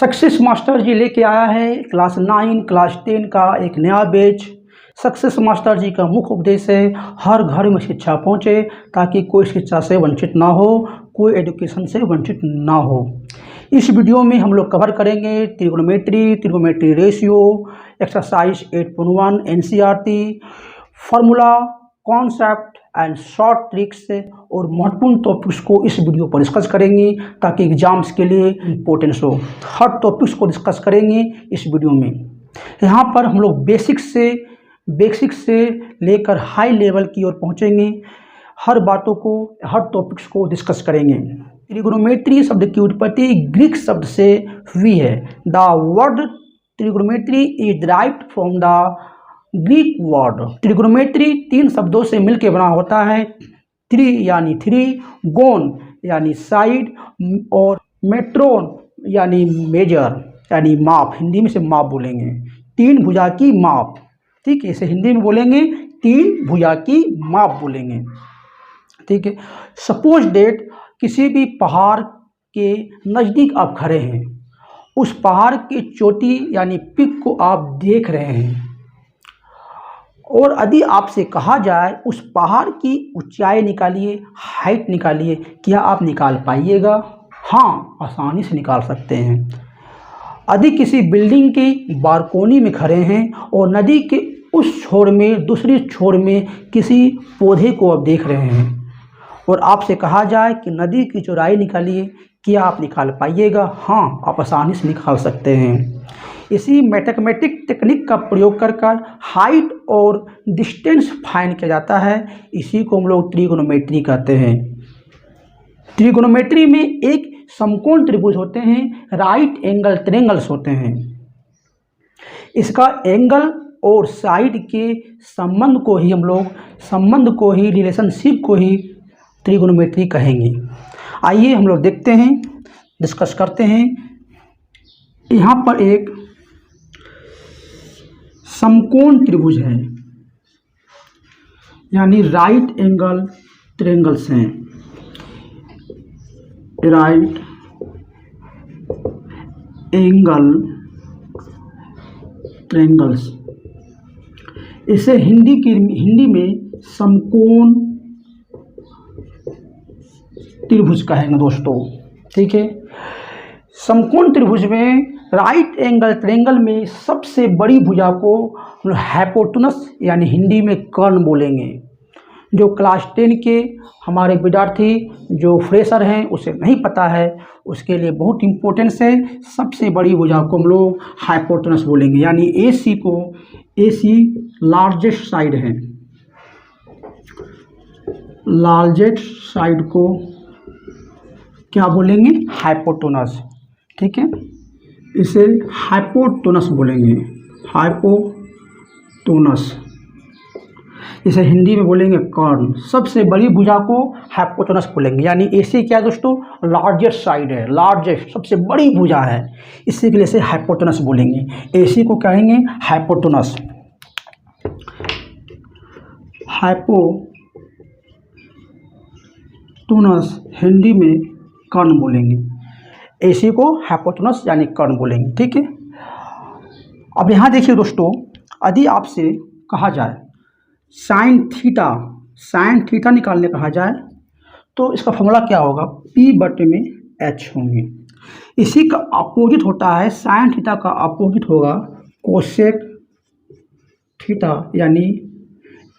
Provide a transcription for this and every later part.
Success master जी लेके आया है क्लास 9 क्लास 10 का एक नया बैच। सक्सेस मास्टर जी का मुख्य उपदेश है हर घर में शिक्षा पहुंचे ताकि कोई शिक्षा से वंचित ना हो, कोई एजुकेशन से वंचित ना हो। इस वीडियो में हम लोग कवर करेंगे trigonometry ratio, exercise 8.1 NCERT, formula, concept and short tricks और महत्वपूर्ण टॉपिक्स को इस वीडियो पर डिस्कस करेंगे ताकि एग्जाम्स के लिए इम्पोर्टेंस हो। हर टॉपिक्स को डिस्कस करेंगे इस वीडियो में। यहाँ पर हम लोग बेसिक से लेकर हाई लेवल की ओर पहुँचेंगे। हर बातों को, हर टॉपिक्स को डिस्कस करेंगे। त्रिगोनोमेट्री शब्द की उत्पत्ति ग्रीक शब्द से हुई है। The word trigonometry is derived from the Greek word. Trigonometry 3 शब्दों से मिलकर बना होता है। त्रि यानी 3, गोन यानी साइड और मेट्रोन यानी मेजर यानी माप। हिंदी में से माप बोलेंगे, 3 भुजा की माप। ठीक है, इसे हिंदी में बोलेंगे 3 भुजा की माप बोलेंगे। ठीक है। सपोज डेट किसी भी पहाड़ के नज़दीक आप खड़े हैं, उस पहाड़ की चोटी यानी पिक को आप देख रहे हैं और यदि आपसे कहा जाए उस पहाड़ की ऊंचाई निकालिए, हाइट निकालिए, क्या आप निकाल पाइएगा? हाँ, आसानी से निकाल सकते हैं। यदि किसी बिल्डिंग की बालकोनी में खड़े हैं और नदी के उस छोर में, दूसरी छोर में किसी पौधे को आप देख रहे हैं और आपसे कहा जाए कि नदी की चौड़ाई निकालिए, क्या आप निकाल पाइएगा? हाँ, आप आसानी से निकाल सकते हैं। इसी मैथमेटिक टेक्निक का प्रयोग कर हाइट और डिस्टेंस फाइंड किया जाता है। इसी को हम लोग त्रिगोनोमेट्री कहते हैं। त्रिगोनोमेट्री में एक समकोण त्रिभुज होते हैं, राइट एंगल ट्रायंगल्स होते हैं। इसका एंगल और साइड के संबंध को ही रिलेशनशिप को ही त्रिगोनोमेट्री कहेंगे। आइए हम लोग देखते हैं, डिस्कस करते हैं। यहाँ पर एक समकोण त्रिभुज है, यानी राइट एंगल ट्रायंगल्स हैं। राइट एंगल ट्रायंगल्स, इसे हिंदी में समकोण त्रिभुज कहेंगे दोस्तों। ठीक है। समकोण त्रिभुज में राइट एंगल ट्रायंगल में सबसे बड़ी भुजा को हाइपोटेनस यानी हिंदी में कर्ण बोलेंगे। जो क्लास 10 के हमारे विद्यार्थी जो फ्रेशर हैं उसे नहीं पता है, उसके लिए बहुत इम्पोर्टेंस है। सबसे बड़ी भुजा को हम लोग हाइपोटेनस बोलेंगे, यानी AC लार्जेस्ट साइड है। लार्जेस्ट साइड को क्या बोलेंगे? हाइपोटेनस। ठीक है, इसे हाइपोटेनस बोलेंगे। हाइपोटेनस, इसे हिंदी में बोलेंगे कर्ण। सबसे बड़ी भुजा को हाइपोटेनस बोलेंगे, यानी AC क्या है दोस्तों? लार्जेस्ट साइड है, लार्जेस्ट सबसे बड़ी भुजा है, इसी के लिए इसे हाइपोटेनस बोलेंगे। AC को कहेंगे हाइपोटेनस। हाइपोटेनस हिंदी में कर्ण बोलेंगे। AC को हाइपोटेनस यानी कर्ण बोलेंगे। ठीक है। अब यहाँ देखिए दोस्तों, यदि आपसे कहा जाए साइन थीटा निकालने कहा जाए तो इसका फॉर्मूला क्या होगा? P/H होंगे। इसी का अपोजिट होता है, साइन थीटा का अपोजिट होगा कोसेक थीटा, यानी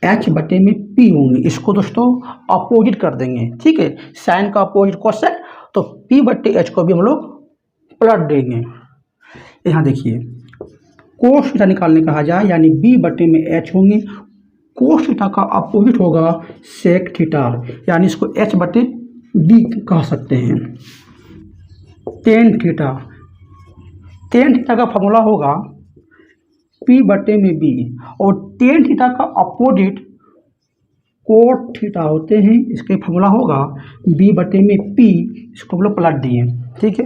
H/P होंगे। इसको दोस्तों अपोजिट कर देंगे। ठीक है, साइन का अपोजिट कोसेक, तो P/H को भी हम लोग पलट देंगे। यहाँ देखिए, कोस थीटा निकालने कहा जाए यानी B/H होंगे। कोस थीटा का अपोजिट होगा सेक थीटा, यानी इसको H/D कह सकते हैं। टेन थीटा का फॉर्मूला होगा P/B, और टेन थीटा का अपोजिट कोट थीटा होते हैं, इसके फॉर्मूला होगा B/P। इसको हम लोग पलट दिए। ठीक है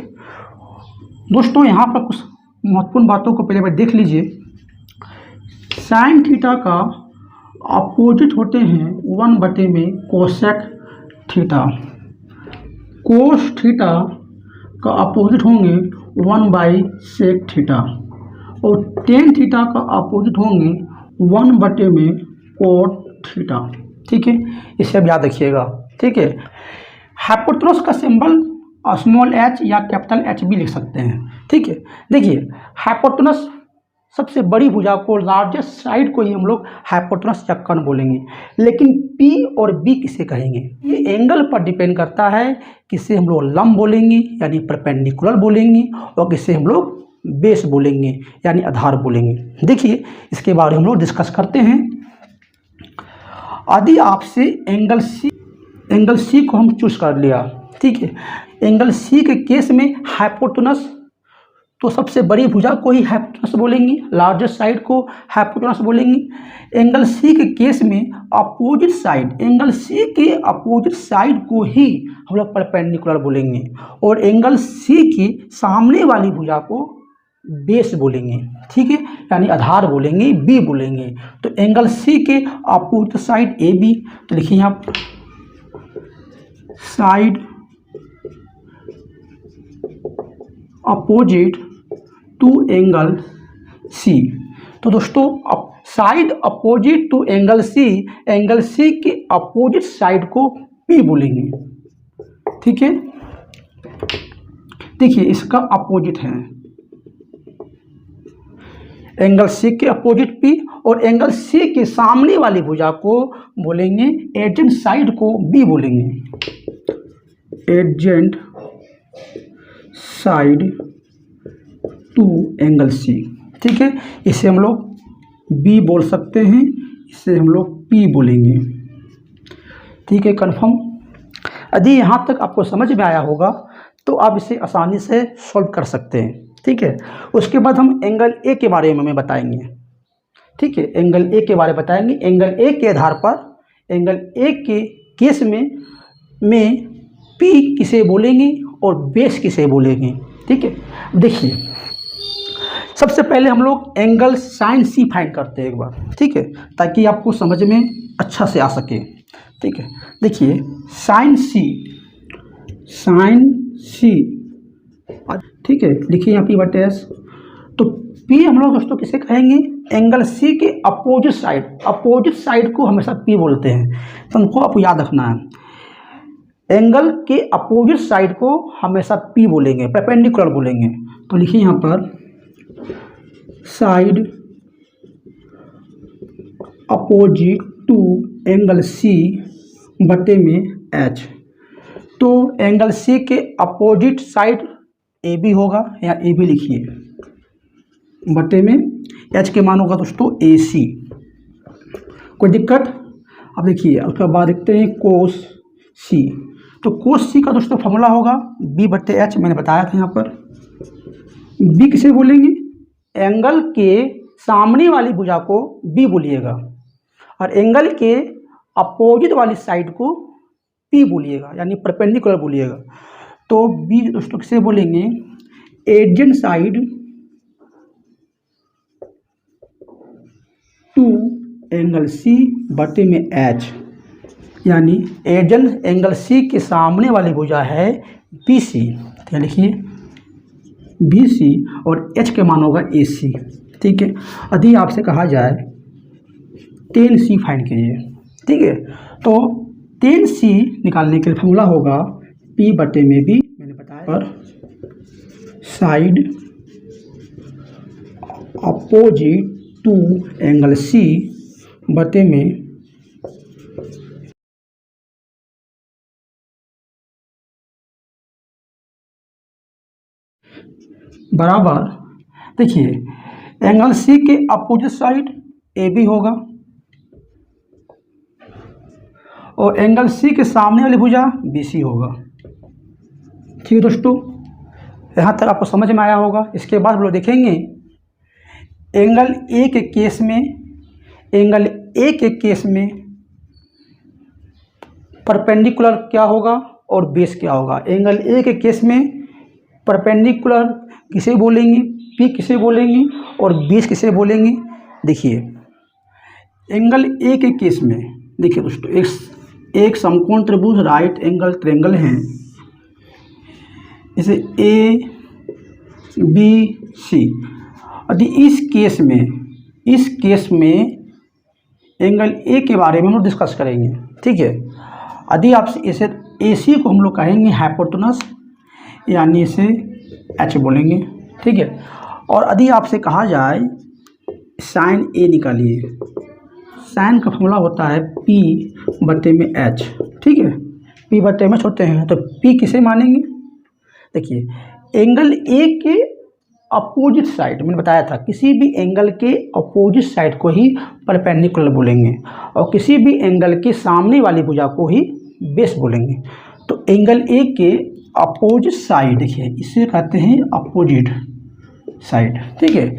दोस्तों, यहाँ पर कुछ महत्वपूर्ण बातों को पहले देख लीजिए। साइन थीटा का अपोजिट होते हैं 1/में कोसेक थीटा। कोस थीटा का अपोजिट होंगे 1/sec थीटा, और टेन थीटा का अपोजिट होंगे 1/में कोट थीटा। ठीक है, इसे अब याद रखिएगा। ठीक है, हाइपोटेनस का सिंबल स्मॉल h या कैपिटल H भी लिख सकते हैं। ठीक है, देखिए हाइपोटेनस सबसे बड़ी भुजा को, लार्जेस्ट साइड को ही हम लोग हाइपोटेनस या कर्ण बोलेंगे, लेकिन P और B किसे कहेंगे? ये एंगल पर डिपेंड करता है, किसे हम लोग लंब बोलेंगे यानी परपेंडिकुलर बोलेंगे, और किसे हम लोग बेस बोलेंगे यानी आधार बोलेंगे। देखिए इसके बारे में हम लोग डिस्कस करते हैं। यदि आपसे एंगल C को हम चूज कर लिया, ठीक है, एंगल C के केस में हाइपोटेनस, तो सबसे बड़ी भुजा को ही हाइपोटेनस बोलेंगे, लार्जेस्ट साइड को हाइपोटेनस बोलेंगे। एंगल C के केस में अपोजिट साइड, एंगल C के अपोजिट साइड को ही हम लोग परपेंडिकुलर बोलेंगे, और एंगल C की सामने वाली भुजा को बेस बोलेंगे। ठीक है, यानी आधार बोलेंगे, B बोलेंगे। तो एंगल C के अपोजिट साइड AB, तो लिखिए यहाँ पर side opposite to angle C। तो दोस्तों अब side opposite to angle C के अपोजिट साइड को P बोलेंगे। ठीक है, देखिए इसका अपोजिट है, एंगल C के अपोजिट P, और एंगल C के सामने वाली भुजा को बोलेंगे, एडजेंट साइड को B बोलेंगे, एडजेंट साइड टू एंगल C। ठीक है, इसे हम लोग B बोल सकते हैं, इसे हम लोग P बोलेंगे। ठीक है, कंफर्म। यदि यहाँ तक आपको समझ में आया होगा तो आप इसे आसानी से सॉल्व कर सकते हैं। ठीक है, उसके बाद हम एंगल A के बारे में बताएंगे। ठीक है, एंगल A के बारे में बताएंगे। एंगल A के आधार पर एंगल A के केस में P किसे बोलेंगे और बेस किसे बोलेंगे। ठीक है, देखिए सबसे पहले हम लोग एंगल साइन C फाइंड करते हैं एक बार। ठीक है, ताकि आपको समझ में अच्छा से आ सके। ठीक है, देखिए साइन C, ठीक है, लिखिए यहाँ P/S। तो P हम लोग दोस्तों किसे कहेंगे? एंगल C के अपोजिट साइड को हमेशा P बोलते हैं, तो हमको आपको याद रखना है, एंगल के अपोजिट साइड को हमेशा P बोलेंगे, परपेंडिकुलर बोलेंगे। तो लिखिए यहाँ पर side opposite to angle C बटे में H। तो एंगल C के अपोजिट साइड AB होगा, या AB लिखिए, बटे में H के मान होगा दोस्तों AC। कोई दिक्कत? अब देखिए उसके बाद देखते हैं कोस C। तो कोस C का दोस्तों फॉर्मूला होगा B/H, मैंने बताया था यहाँ पर। B किसे बोलेंगे? एंगल के सामने वाली भुजा को B बोलिएगा, और एंगल के अपोजिट वाली साइड को P बोलिएगा, यानी परपेंडिकुलर बोलिएगा। तो B दोस्तों किसे बोलेंगे? एडजेंट साइड टू एंगल C बटे में H, यानी एडजेंट एंगल C के सामने वाली भुजा है BC। तो लिखिए BC, और H के मान होगा AC। ठीक है, यदि आपसे कहा जाए tan C फाइंड कीजिए, ठीक है, तो tan C निकालने के लिए फॉर्मूला होगा P बटे में B, मैंने बताया, पर side opposite to angle C बटे में बराबर, देखिए एंगल C के अपोजिट साइड AB होगा, और एंगल C के सामने वाली भुजा BC होगा। ठीक है दोस्तों, यहाँ तक आपको समझ में आया होगा। इसके बाद हम लोग देखेंगे एंगल A के केस में परपेंडिकुलर क्या होगा और बेस क्या होगा। एंगल A के केस में परपेंडिकुलर किसे बोलेंगे, P किसे बोलेंगे, और बेस किसे बोलेंगे। देखिए एंगल A के केस में, देखिए दोस्तों एक समकोण त्रिभुज राइट एंगल ट्रायंगल है, इसे बी सी। यदि इस केस में एंगल ए के बारे में हम लोग डिस्कस करेंगे, ठीक है। यदि आप इसे ए सी को हम लोग कहेंगे हाइपोटेनस, यानी इसे एच बोलेंगे, ठीक है। और यदि आपसे कहा जाए साइन ए निकालिए, साइन का फॉर्मूला होता है पी बटे में एच, ठीक है। पी बटे में होते हैं, तो पी किसे मानेंगे? देखिए एंगल ए के अपोजिट साइड, मैंने बताया था किसी भी एंगल के अपोजिट साइड को ही परपेंडिकुलर बोलेंगे, और किसी भी एंगल के सामने वाली भुजा को ही बेस बोलेंगे। तो एंगल ए के अपोजिट साइड, देखिए इसे कहते हैं अपोजिट साइड, ठीक है।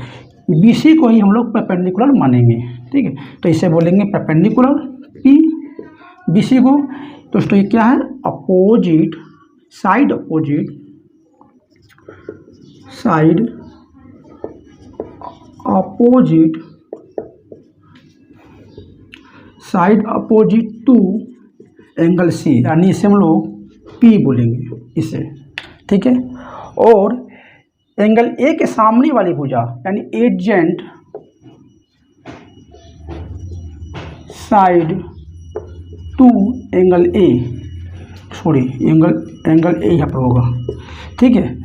बीसी को ही हम लोग परपेंडिकुलर मानेंगे, ठीक है। तो इसे बोलेंगे परपेंडिकुलर पी बीसी को। दोस्तों ये क्या है? Opposite side, opposite side, opposite side opposite to angle C, यानी इसे हम लोग पी बोलेंगे इसे, ठीक है। और एंगल ए के सामने वाली भुजा यानी adjacent side to angle A, sorry angle A यहाँ पर होगा, ठीक है।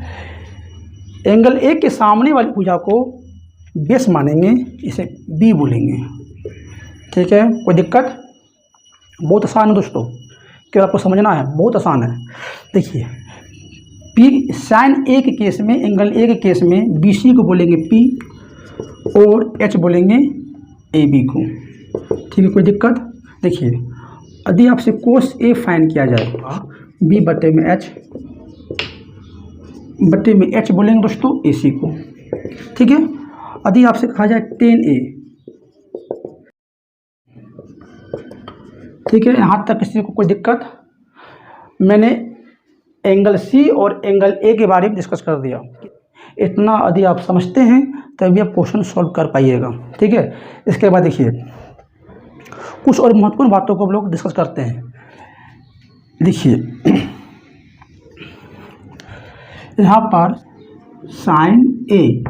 एंगल ए के सामने वाली भुजा को बेस मानेंगे, इसे बी बोलेंगे, ठीक है। कोई दिक्कत? बहुत आसान है दोस्तों, क्या आपको समझना है, बहुत आसान है। देखिए पी साइन ए के केस में, एंगल ए के केस में बी सी को बोलेंगे पी और एच बोलेंगे ए बी को, ठीक है। कोई दिक्कत? देखिए यदि आपसे कोस ए फाइन किया जाए, बी बटे में एच बोलेंगे दोस्तों ए सी को, ठीक है। यदि आपसे कहा जाए टेन ए, ठीक है, यहाँ तक किसी को कोई दिक्कत? मैंने एंगल सी और एंगल ए के बारे में डिस्कस कर दिया। इतना यदि आप समझते हैं तभी आप क्वेश्चन सॉल्व कर पाइएगा, ठीक है। इसके बाद देखिए कुछ और महत्वपूर्ण बातों को हम लोग डिस्कस करते हैं। देखिए यहाँ पर साइन ए,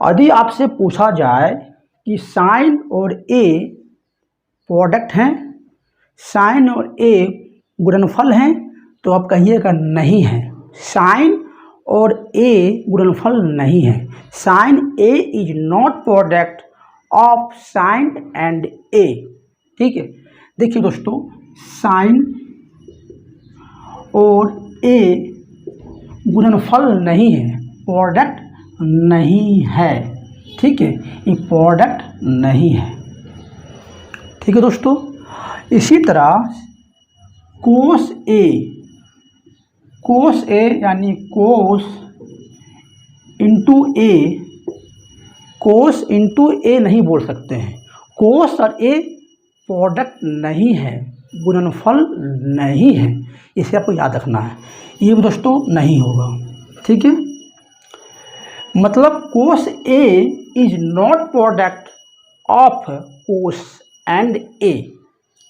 यदि आपसे पूछा जाए कि साइन और ए प्रोडक्ट हैं, साइन और ए गुणनफल हैं, तो आप कहिएगा नहीं है, साइन और ए गुणनफल नहीं है। Sine A is not product of sine and A, ठीक है। देखिए दोस्तों साइन और ए गुणनफल नहीं है, प्रोडक्ट नहीं है, ठीक है, ये प्रोडक्ट नहीं है, ठीक है दोस्तों। इसी तरह कोस ए यानी कोस इंटू ए नहीं बोल सकते हैं। कोस और ए प्रोडक्ट नहीं है, गुणनफल नहीं है, इसे आपको याद रखना है। ये दोस्तों नहीं होगा, ठीक है। मतलब cos A is not product of cos and A,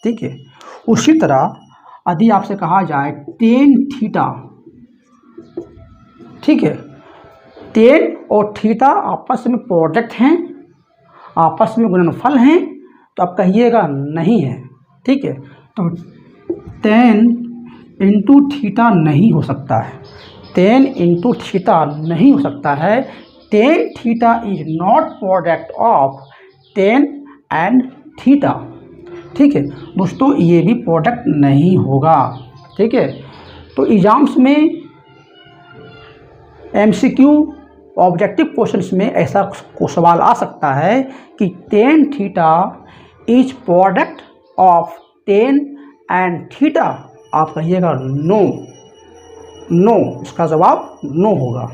ठीक है। उसी तरह यदि आपसे कहा जाए टेन थीटा, ठीक है, टेन और थीटा आपस में प्रोडक्ट हैं, आपस में गुणनफल हैं, तो आप कहिएगा नहीं है, ठीक है। तो टेन इंटू थीटा नहीं हो सकता है, टेन इंटू थीटा नहीं हो सकता है। Tan theta is not product of ten and theta, ठीक है दोस्तों, ये भी प्रोडक्ट नहीं होगा, ठीक है। तो एग्जाम्स में एमसीक्यू ऑब्जेक्टिव क्वेश्चंस में ऐसा सवाल आ सकता है कि tan theta is product of ten and theta, आप कहिएगा नो, इसका जवाब नो होगा,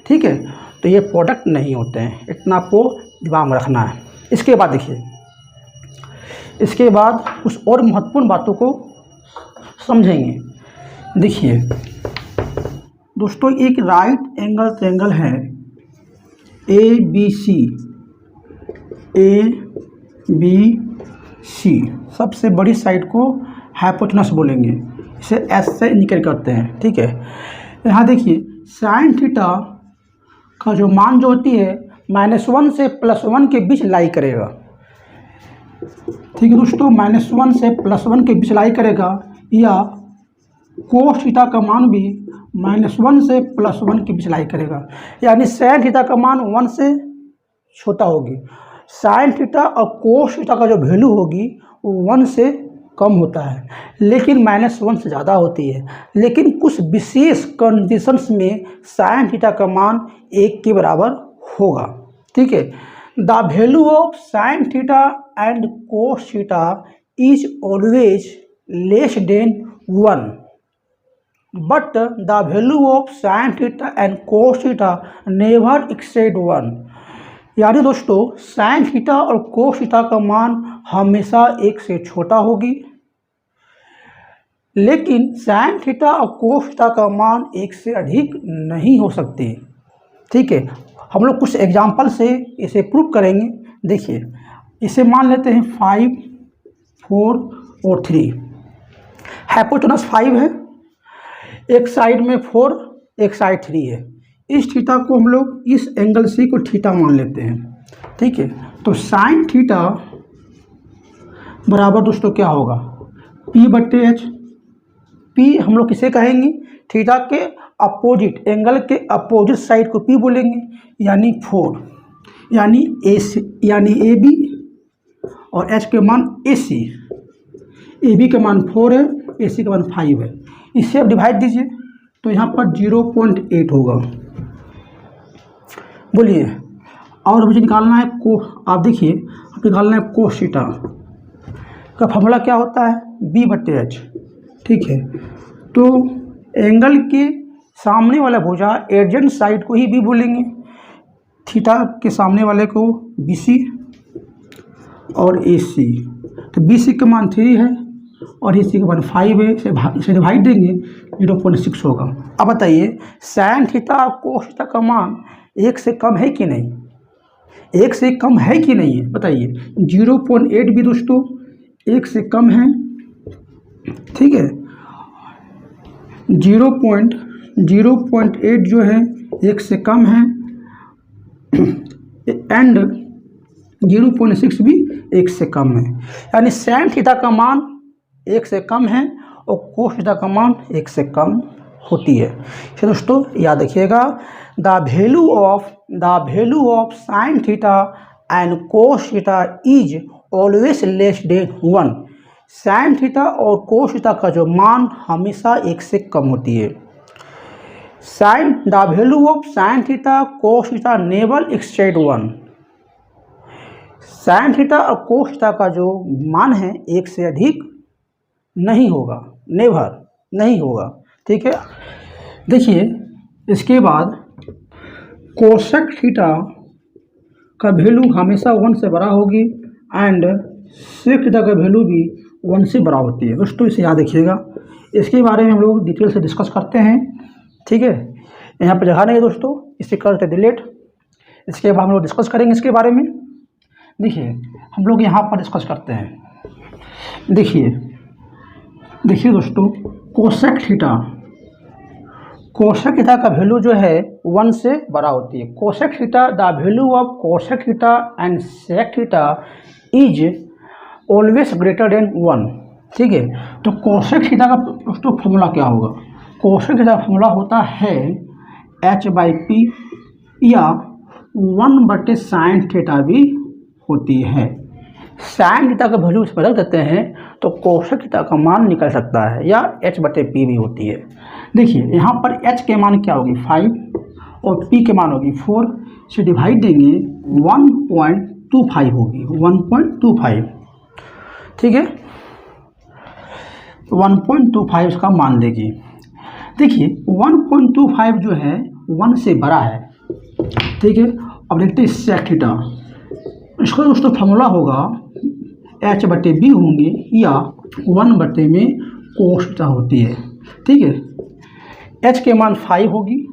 ठीक है। तो ये प्रोडक्ट नहीं होते हैं, इतना आपको दिमाग में रखना है। इसके बाद देखिए, इसके बाद कुछ और महत्वपूर्ण बातों को समझेंगे। देखिए दोस्तों एक राइट एंगल ट्रायंगल है ए बी सी, सबसे बड़ी साइड को हाइपोटेनस बोलेंगे, इसे एस से इंडिकेट करते हैं, ठीक है। यहाँ देखिए साइन थीटा का जो मान जो होती है -1 से +1 के बीच लाई करेगा। ठीक है दोस्तों, -1 से +1 के बीच लाई करेगा, या कोस थीटा का मान भी -1 से +1 के बीच लाई करेगा। यानी साइन थीटा का मान 1 से छोटा होगी, साइन थीटा और कोस थीटा का जो वैल्यू होगी वो 1 से कम होता है, लेकिन -1 से ज़्यादा होती है। लेकिन कुछ विशेष कंडीशंस में साइन थीटा का मान 1 के बराबर होगा। ठीक है, the value of sine theta and cos theta is always less than 1, but the value of sine theta and cos theta never accessed 1। यानी दोस्तों साइन थीटा और कोस थीटा का मान हमेशा 1 से छोटा होगी, लेकिन साइन थीटा और कोस थीटा का मान 1 से अधिक नहीं हो सकती। ठीक है, हम लोग कुछ एग्जाम्पल से इसे प्रूव करेंगे। देखिए, इसे मान लेते हैं 5, 4 और 3। हाइपोटेनस 5 है, एक साइड में 4, एक साइड 3 है। इस थीटा को हम लोग इस एंगल सी को थीटा मान लेते हैं। ठीक है, तो साइन थीटा बराबर दोस्तों क्या होगा, P/H। P हम लोग किसे कहेंगे, थीटा के अपोजिट, एंगल के अपोजिट साइड को P बोलेंगे, यानी 4, यानी AB और H के मान AC। AB का मान 4 है, AC का मान 5 है। इससे आप डिवाइड दीजिए तो यहाँ पर 0.8 होगा। बोलिए, और मुझे निकालना है आप देखिए, निकालना है कोस थीटा का फॉर्मूला क्या होता है, B/H। ठीक है, तो एंगल के सामने वाला भुजा एडजेंट साइड को ही B बोलेंगे, थीटा के सामने वाले को BC और AC। तो BC का मान 3 है और AC का मान 5 है, इसे डिवाइड देंगे 0.6 होगा। अब बताइए साइन थीटा और कोस थीटा का मान 1 से कम है कि नहीं, 1 से कम है कि नहीं है, बताइए। 0.8 भी दोस्तों 1 से कम है। ठीक है, 0.8 जो है 1 से कम है, एंड 0.6 भी 1 से कम है। यानी साइन थीटा का मान 1 से कम है और कोस थीटा का मान 1 से कम होती है। तो दोस्तों याद रखिएगा, the value of sine theta and cos theta is always less than 1। Sine theta और कोस थीटा का जो मान हमेशा 1 से कम होती है। The value of sine theta cos theta never accessed 1। Sine theta और कोस थीटा का जो मान है 1 से अधिक नहीं होगा, नेवर नहीं होगा। ठीक है, देखिए इसके बाद कोसेक थीटा का वैल्यू हमेशा 1 से बड़ा होगी एंड सेक थीटा का वैल्यू भी 1 से बड़ा होती है। दोस्तों इसे याद रखिएगा, इसके बारे में हम लोग डिटेल से डिस्कस करते हैं। ठीक है, यहाँ पर जगह नहीं है दोस्तों, इसे करते डिलीट। इसके बाद हम लोग डिस्कस करेंगे इसके बारे में। देखिए हम लोग यहाँ पर डिस्कस करते हैं। देखिए दोस्तों, कोसेक थीटा का वैल्यू जो है 1 से बड़ा होती है। Cosec theta, the value of cosec theta and sec theta is always greater than 1। ठीक है, तो कोसेक थीटा का दोस्तों फॉर्मूला क्या होगा, कोसेक थीटा का फॉर्मूला होता है H/P, या 1/sin थीटा भी होती है। साइन थीटा का वैल्यू से बदल देते हैं तो कोसेक थीटा का मान निकल सकता है, या H/P भी होती है। देखिए यहाँ पर H के मान क्या होगी 5 और P के मान होगी 4, से डिवाइड देंगे 1.25 होगी, 1.25। ठीक है, 1.25 इसका मान देगी। देखिए 1.25 जो है 1 से बड़ा है। ठीक है, अब देखते हैं सेक थीटा। इसका दोस्तों फॉर्मूला होगा H/B होंगे, या 1 में कोस थीटा होती है। ठीक है, H के मान 5 होगी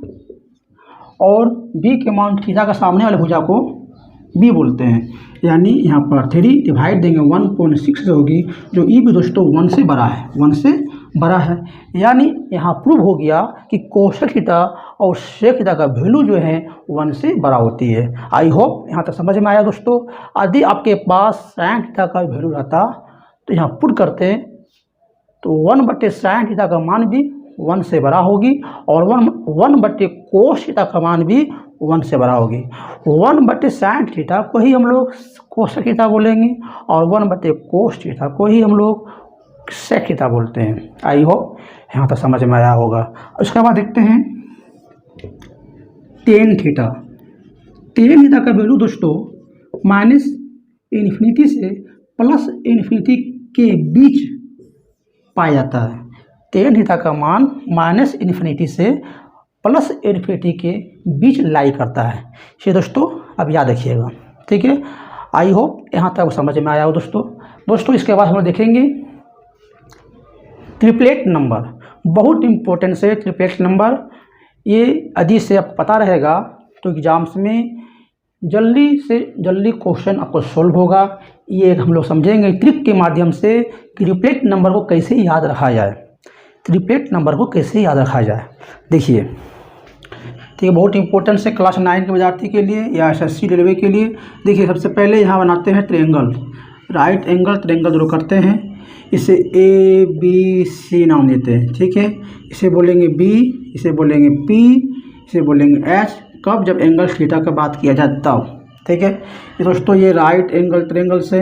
और B के मान थीटा का सामने वाले भुजा को B बोलते हैं, यानी यहाँ पर 3 डिवाइड देंगे 1.6 से होगी, जो E भी दोस्तों 1 से बड़ा है, 1 से बड़ा है। यानी यहाँ प्रूव हो गया कि कोसेक थीटा और सेक थीटा का वैल्यू जो है 1 से बड़ा होती है। आई होप यहाँ तक समझ में आया दोस्तों। यदि आपके पास साइन थीटा का वैल्यू रहता तो यहाँ पुट करते हैं तो 1/साइन थीटा का मान भी 1 से बड़ा होगी और 1/कोस थीटा का मान भी 1 से बड़ा होगी। 1/साइन थीटा को ही हम लोग कोसेक थीटा बोलेंगे और 1/कोस थीटा को ही हम लोग सेक थीटा बोलते हैं। आई होप यहाँ तक समझ में आया होगा। उसके बाद देखते हैं टेन थीटा। टेन थीटा का वैल्यू दोस्तों -∞ से +∞ के बीच पाया जाता है। टेन थीटा का मान -∞ से +∞ के बीच लाई करता है। ये दोस्तों अब याद रखिएगा, ठीक है। आई होप यहाँ तक समझ में आया हो दोस्तों। इसके बाद हम लोग देखेंगे ट्रिपलेट नंबर। बहुत इम्पोर्टेंट से ट्रिपलेट नंबर, ये यदि से आपको पता रहेगा तो एग्जाम्स में जल्दी से जल्दी क्वेश्चन आपको सोल्व होगा। ये हम लोग समझेंगे ट्रिक के माध्यम से कि ट्रिपलेट नंबर को कैसे याद रखा जाए। ट्रिपलेट नंबर को कैसे याद रखा जाए देखिए, ठीक है। बहुत इंपॉर्टेंट से क्लास 9 के विद्यार्थी के लिए या SSC रेलवे के लिए। देखिए सबसे पहले यहाँ बनाते हैं triangle, right angle triangle draw करते हैं। इसे ABC नाम देते हैं, ठीक है। इसे बोलेंगे B, इसे बोलेंगे P, इसे बोलेंगे H। कब? जब एंगल थीटा का बात किया जाए तब, ठीक है। दोस्तों ये राइट एंगल ट्रायंगल से,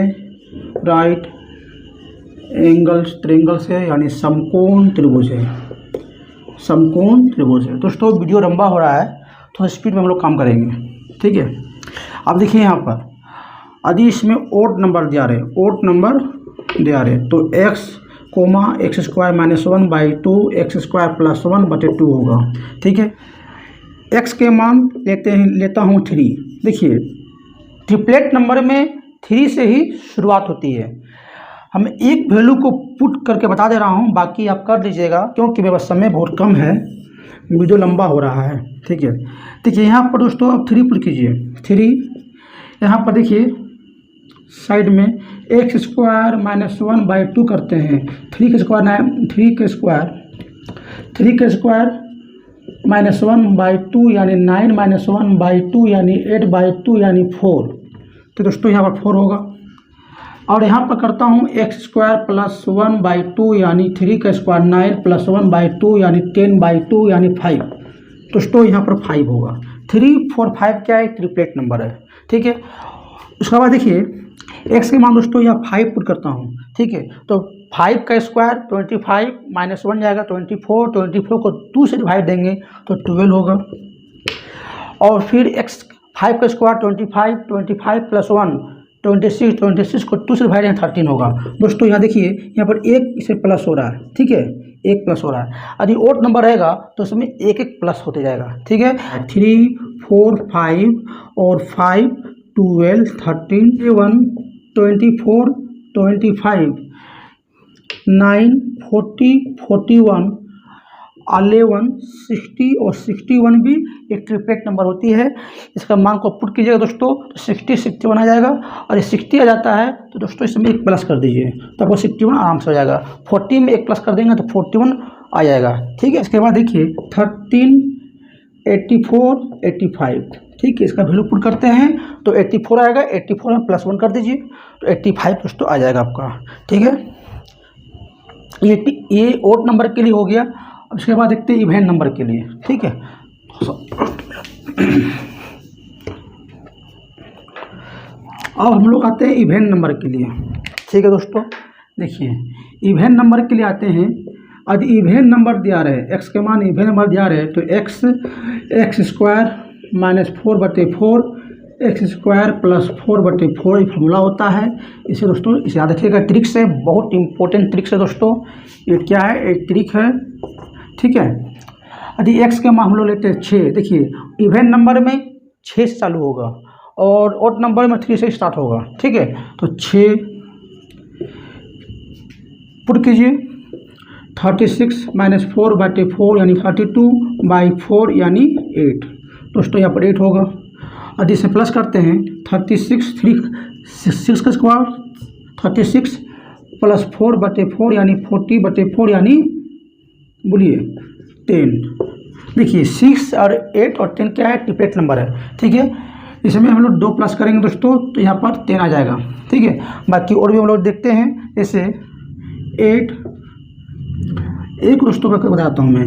राइट एंगल ट्रायंगल से यानी समकोण त्रिभुज है, समकोण त्रिभुज है। दोस्तों वीडियो लंबा हो रहा है तो स्पीड में हम लोग काम करेंगे, ठीक है। अब देखिए यहाँ पर यदि इसमें ओड नंबर दिया रहे, ओड नंबर दिया रहे तो x, x² -1/2 x² +1/2 होगा, ठीक है। x के मान लेता हूँ 3। देखिए ट्रिपलेट नंबर में 3 से ही शुरुआत होती है। हम एक वैल्यू को पुट करके बता दे रहा हूँ, बाकी आप कर लीजिएगा क्योंकि मेरे पास समय बहुत कम है, वीडियो लंबा हो रहा है, ठीक है। देखिए यहाँ पर दोस्तों आप 3 पुट कीजिए। 3 यहाँ पर देखिए साइड में x² -1/2 करते हैं। 3 के स्क्वायर -1/2 यानी 9 -1/2 यानी 8/2 यानी 4। तो दोस्तों यहाँ पर 4 होगा। और यहाँ पर करता हूँ x² +1/2 यानी 3 का स्क्वायर 9 +1/2 यानी 10/2 यानी 5। दोस्तों यहाँ पर 5 होगा। 3, 4, 5 क्या है? ट्रिपलेट नंबर है, ठीक है। उसके बाद देखिए x के मान दोस्तों यहाँ 5 पुट करता हूँ, ठीक है। तो 5 का स्क्वायर 25 -1 जाएगा 24, 24 को 2 से डिवाइड देंगे तो 12 होगा। और फिर 5 का स्क्वायर 25, 25 + 1 26, 26 को 2 से डिवाइड देंगे 13 होगा। दोस्तों यहाँ देखिए यहाँ पर एक इसे प्लस हो रहा है, ठीक है, एक प्लस हो रहा है। यदि ओड नंबर रहेगा तो उसमें एक एक प्लस होते जाएगा, ठीक है। 3, 4, 5 और 5, 12, 13, 1, 24, 25, 9, 40, 41, 11, 60 और 61 भी एक ट्रिपलेट नंबर होती है। इसका मान को पुट कीजिएगा दोस्तों तो 60, 61 आ जाएगा। और ये 60 आ जाता है तो दोस्तों इसमें एक प्लस कर दीजिए तो आपको 61 आराम से हो जाएगा। 40 में एक प्लस कर देंगे तो 41 आ जाएगा, ठीक है। इसके बाद देखिए 13, 84, 85, ठीक है। इसका वैल्यू पुट करते हैं तो 84 आएगा, 84 में +1 कर दीजिए तो 85 दोस्तों आ जाएगा आपका, ठीक है। ये ओड नंबर के लिए हो गया। अब इसके बाद देखते हैं इवेन नंबर के लिए, ठीक है। अब हम लोग आते हैं इवेन नंबर के लिए, ठीक है दोस्तों। देखिए इवेन नंबर के लिए आते हैं। यदि इवेन नंबर दिया रहे, x के मान इवेन नंबर दिया रहे तो x² -4/4 x² +4/4 फॉर्मूला होता है। इसे दोस्तों इसे याद रखिएगा, ट्रिक से, बहुत इंपॉर्टेंट ट्रिक से दोस्तों। ये क्या है? एक ट्रिक है, ठीक है। यदि x के मान हम लोग लेते हैं 6, देखिए इवेन नंबर में 6 से चालू होगा और ऑड नंबर में 3 से स्टार्ट होगा, ठीक है। तो 6 पुट कीजिए। 36 -4/4 यानी 32/4 यानी 8। दोस्तों यहाँ पर 8 होगा। यदि इसे प्लस करते हैं 36, 6 का स्क्वायर 36 +4/4 यानी 40/4 यानी बोलिए 10। देखिए 6 और 8 और 10 क्या है, ट्रिपलेट नंबर है, ठीक है। इसमें हम लोग 2 प्लस करेंगे दोस्तों तो यहाँ पर 10 आ जाएगा, ठीक है। बाकी और भी हम लोग देखते हैं, जैसे 8 एक दोस्तों का बताता हूँ मैं,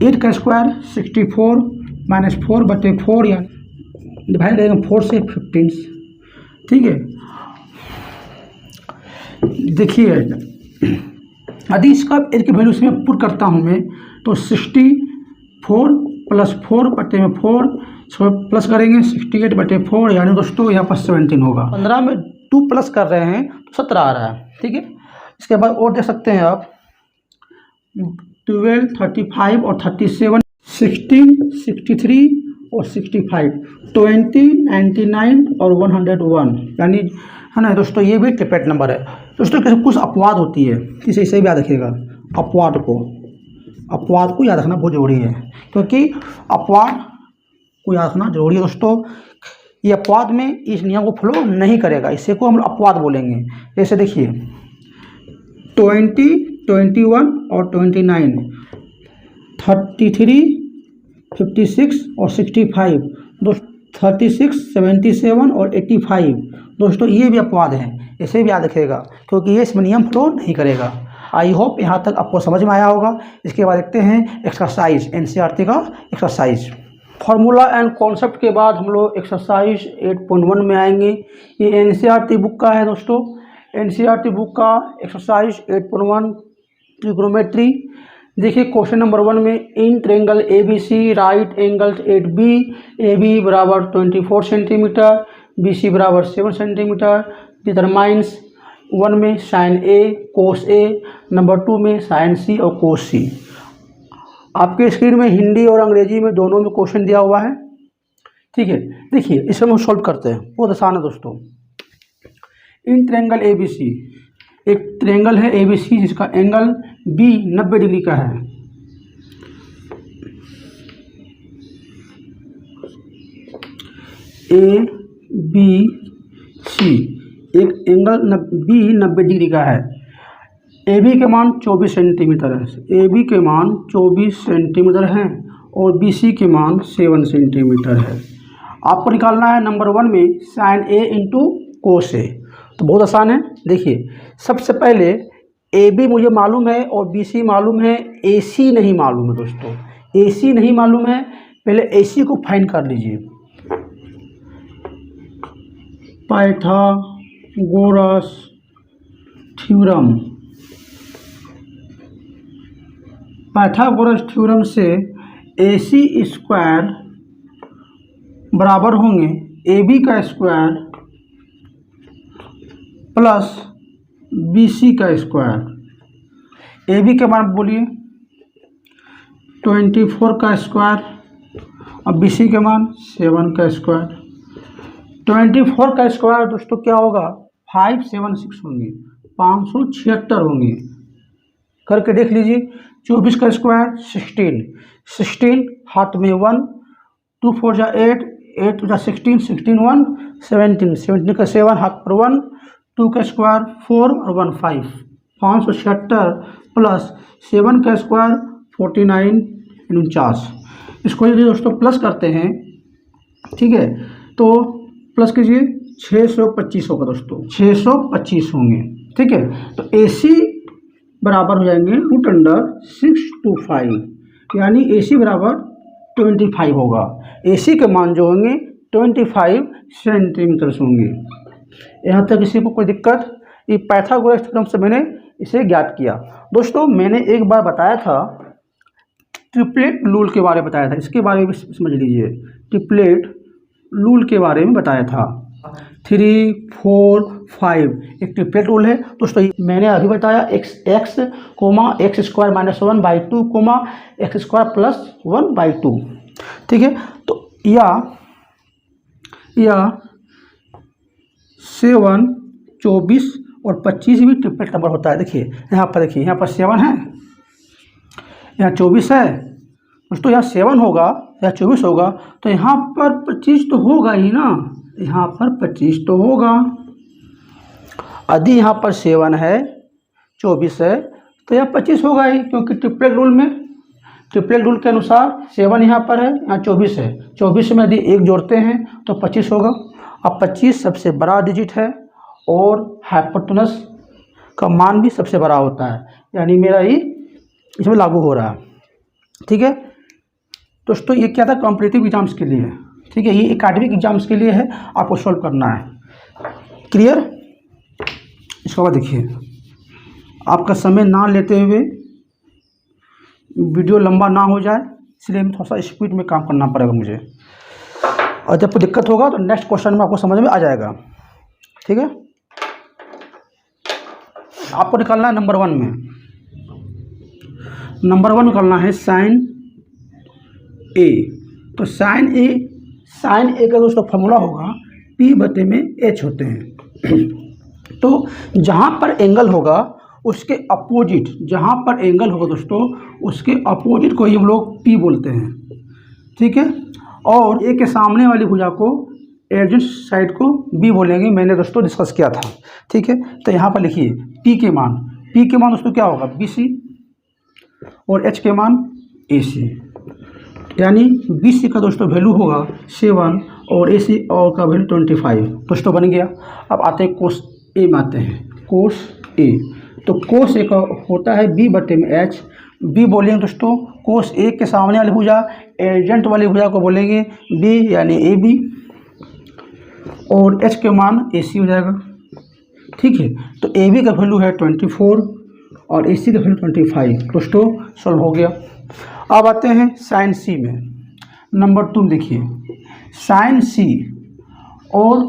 8 का स्क्वायर 64 माइनस 4/4 यानी डिवाइड करेंगे 4 से 15, ठीक है। देखिए यदि इसका एज की वैल्यू इसमें पुट करता हूँ मैं तो 64 + 4/4 प्लस करेंगे 68/4 यानी दोस्तों यहाँ पर 17 होगा। 15 में 2 प्लस कर रहे हैं तो 17 आ रहा है, ठीक है। इसके बाद और देख सकते हैं आप 12, 35 और 37, 16, 63 और 65, 20, 99 और 101 यानी है ना दोस्तों, ये भी ट्रिपलेट नंबर है दोस्तों। कुछ अपवाद होती है, इसे भी याद रखिएगा। अपवाद को याद रखना बहुत जरूरी है, क्योंकि अपवाद को याद रखना जरूरी है दोस्तों। ये अपवाद में इस नियम को फॉलो नहीं करेगा, इसे को हम अपवाद बोलेंगे। जैसे देखिए 20, 21 और 29, 33, 56 और 65 दोस्तों, 36, 77 और 85 दोस्तों, ये भी अपवाद हैं, इसे भी याद रखिएगा क्योंकि ये इसमें नियम फ्लो नहीं करेगा। आई होप यहाँ तक आपको समझ में आया होगा। इसके बाद देखते हैं एक्सरसाइज, एनसीईआरटी का एक्सरसाइज। फार्मूला एंड कॉन्सेप्ट के बाद हम लोग एक्सरसाइज 8.1 में आएंगे। ये एनसीईआरटी बुक का है दोस्तों, एनसीईआरटी बुक का एक्सरसाइज 8.1 ट्रिग्नोमेट्री। देखिए क्वेश्चन नंबर 1 में in triangle ABC right angles at B, AB बराबर 24 सेंटीमीटर, BC बराबर 7 सेंटीमीटर, डिटरमाइंस 1 में sine A cos A, number 2 में साइन C और कोस C। आपके स्क्रीन में हिंदी और अंग्रेजी में दोनों में क्वेश्चन दिया हुआ है, ठीक है। देखिए इसे हम सॉल्व करते हैं, बहुत आसान है दोस्तों। इन ट्रायंगल ABC, एक ट्रायंगल है ABC जिसका एंगल B 90 डिग्री का है। ABC एक एंगल B 90 डिग्री का है। AB के मान 24 सेंटीमीटर है, AB के मान 24 सेंटीमीटर है और BC के मान 7 सेंटीमीटर है। आपको निकालना है नंबर 1 में sine A into cos A। तो बहुत आसान है। देखिए सबसे पहले AB मुझे मालूम है और BC मालूम है, AC नहीं मालूम है दोस्तों। AC नहीं मालूम है, पहले AC को फाइंड कर लीजिए। पाइथागोरस थ्योरम, पाइथागोरस थ्योरम से AC स्क्वायर बराबर होंगे AB का स्क्वायर प्लस BC का स्क्वायर। AB के मान बोलिए 24 का स्क्वायर और BC के मान 7 का स्क्वायर। 24 का स्क्वायर दोस्तों क्या होगा, 576 होंगे, 576 होंगे। करके देख लीजिए। 24 का स्क्वायर 16 हाथ में 1, 2 4 जा 8, 8 जा 16, 16 1 17, 17 का 7 हाथ पर 1, 2 का स्क्वायर 4 और 1 5, 576 प्लस 7 का स्क्वायर 49 49। इसको यदि दोस्तों प्लस करते हैं, ठीक है, तो प्लस कीजिए 625 होगा दोस्तों, 625 होंगे, ठीक है। तो AC बराबर हो जाएंगे √625 यानी AC बराबर 25 होगा। AC के मान जो होंगे 25 सेंटीमीटर होंगे। यहाँ तक किसी को कोई दिक्कत? ये पाइथागोरस थ्योरम से मैंने इसे ज्ञात किया। दोस्तों मैंने एक बार बताया था ट्रिपलेट रूल के बारे में बताया था, इसके बारे में समझ लीजिए। ट्रिपलेट रूल के बारे में बताया था 3 4 5 एक ट्रिपलेट रूल है दोस्तों। मैंने अभी बताया x square minus 1/2 x square plus 1/2, ठीक है। तो या 7 24 और 25 भी ट्रिपलेट नंबर होता है। देखिए यहाँ पर, देखिए यहाँ पर 7 है, यहाँ 24 है दोस्तों, यहाँ 7 होगा, यहाँ 24 होगा, तो यहाँ पर 25 तो होगा ही ना, यहाँ पर 25 तो होगा। यदि यहाँ पर 7 है 24 है तो यहाँ 25 होगा ही, क्योंकि ट्रिपलेट रूल में ट्रिपलेट रूल के अनुसार 7 यहाँ पर है, यहाँ 24 है। 24 में यदि 1 जोड़ते हैं तो 25 होगा। अब 25 सबसे बड़ा डिजिट है और हाइपोटेनस का मान भी सबसे बड़ा होता है, यानी मेरा ही इसमें लागू हो रहा है। ठीक है दोस्तों, ये क्या था, कॉम्पिटिटिव एग्जाम्स के लिए है। ठीक है, ये एकेडमिक एग्जाम्स के लिए है, आपको सॉल्व करना है। क्लियर। इसके बाद देखिए, आपका समय ना लेते हुए, वीडियो लंबा ना हो जाए, इसलिए थोड़ा सा स्पीड में काम करना पड़ेगा मुझे, और जब दिक्कत होगा तो नेक्स्ट क्वेश्चन में आपको समझ में आ जाएगा। ठीक है, आपको निकालना है नंबर 1 में। नंबर 1 निकालना है साइन ए। तो साइन ए का दोस्तों फॉर्मूला होगा P/H होते हैं। तो जहाँ पर एंगल होगा उसके अपोजिट, जहाँ पर एंगल होगा दोस्तों उसके अपोजिट को ही हम लोग P बोलते हैं। ठीक है, और ए के सामने वाली भुजा को, एडजेंट साइड को B बोलेंगे, मैंने दोस्तों डिस्कस किया था। ठीक है, तो यहाँ पर लिखिए P के मान दोस्तों क्या होगा, BC, और H के मान AC, यानी BC का दोस्तों वैल्यू होगा 7 और AC और का वैल्यू 25 दोस्तों बन गया। अब आते हैं कोस ए में, आते हैं कोस ए। तो कोस ए का होता है B/H। B बोलेंगे दोस्तों कोस ए के सामने वाली भुजा, एडजेंट वाली भुजा को बोलेंगे B, यानी AB, और H के मान AC हो जाएगा। ठीक है, तो AB का वैल्यू है 24 और AC का वैल्यू 25 दोस्तों, सॉल्व हो गया। अब आते हैं साइन सी में। नंबर 2 देखिए, साइन सी और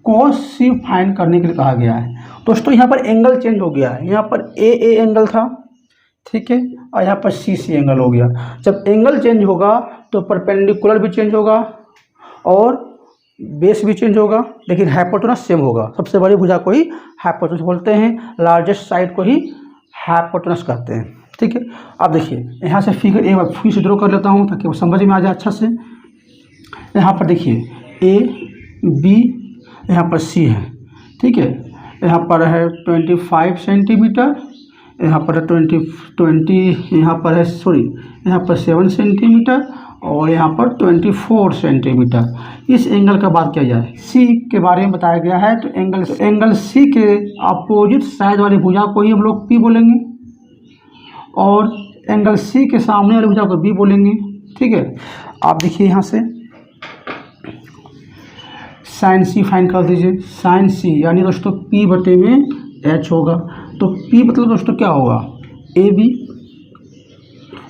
कोस सी फाइंड करने के लिए कहा गया है। दोस्तों यहाँ पर एंगल चेंज हो गया है, यहाँ पर ए एंगल था, ठीक है, और यहाँ पर सी एंगल हो गया। जब एंगल चेंज होगा तो परपेंडिकुलर भी चेंज होगा और बेस भी चेंज होगा, लेकिन हाइपोटेनस सेम होगा। सबसे बड़ी भुजा को ही हाइपोटेनस बोलते हैं, लार्जेस्ट साइड को ही हाइपोटेनस कहते हैं। ठीक है, अब देखिए यहाँ से फिगर एक बार फिर से ड्रॉ कर लेता हूँ ताकि वो समझ में आ जाए अच्छा से। यहाँ पर देखिए ए बी, यहाँ पर सी है। ठीक है, यहाँ पर है 25 सेंटीमीटर, यहाँ पर है 20 यहाँ पर है यहाँ पर 7 सेंटीमीटर और यहाँ पर 24 सेंटीमीटर। इस एंगल का बात किया जाए, सी के बारे में बताया गया है, तो एंगल सी के अपोजिट साइड वाली भुजा को ही हम लोग पी बोलेंगे और एंगल सी के सामने वाली भुजा को बी बोलेंगे। ठीक है, आप देखिए यहाँ से साइन सी फाइंड कर दीजिए। साइन सी यानी दोस्तों P/H होगा। तो P मतलब दोस्तों क्या होगा, AB,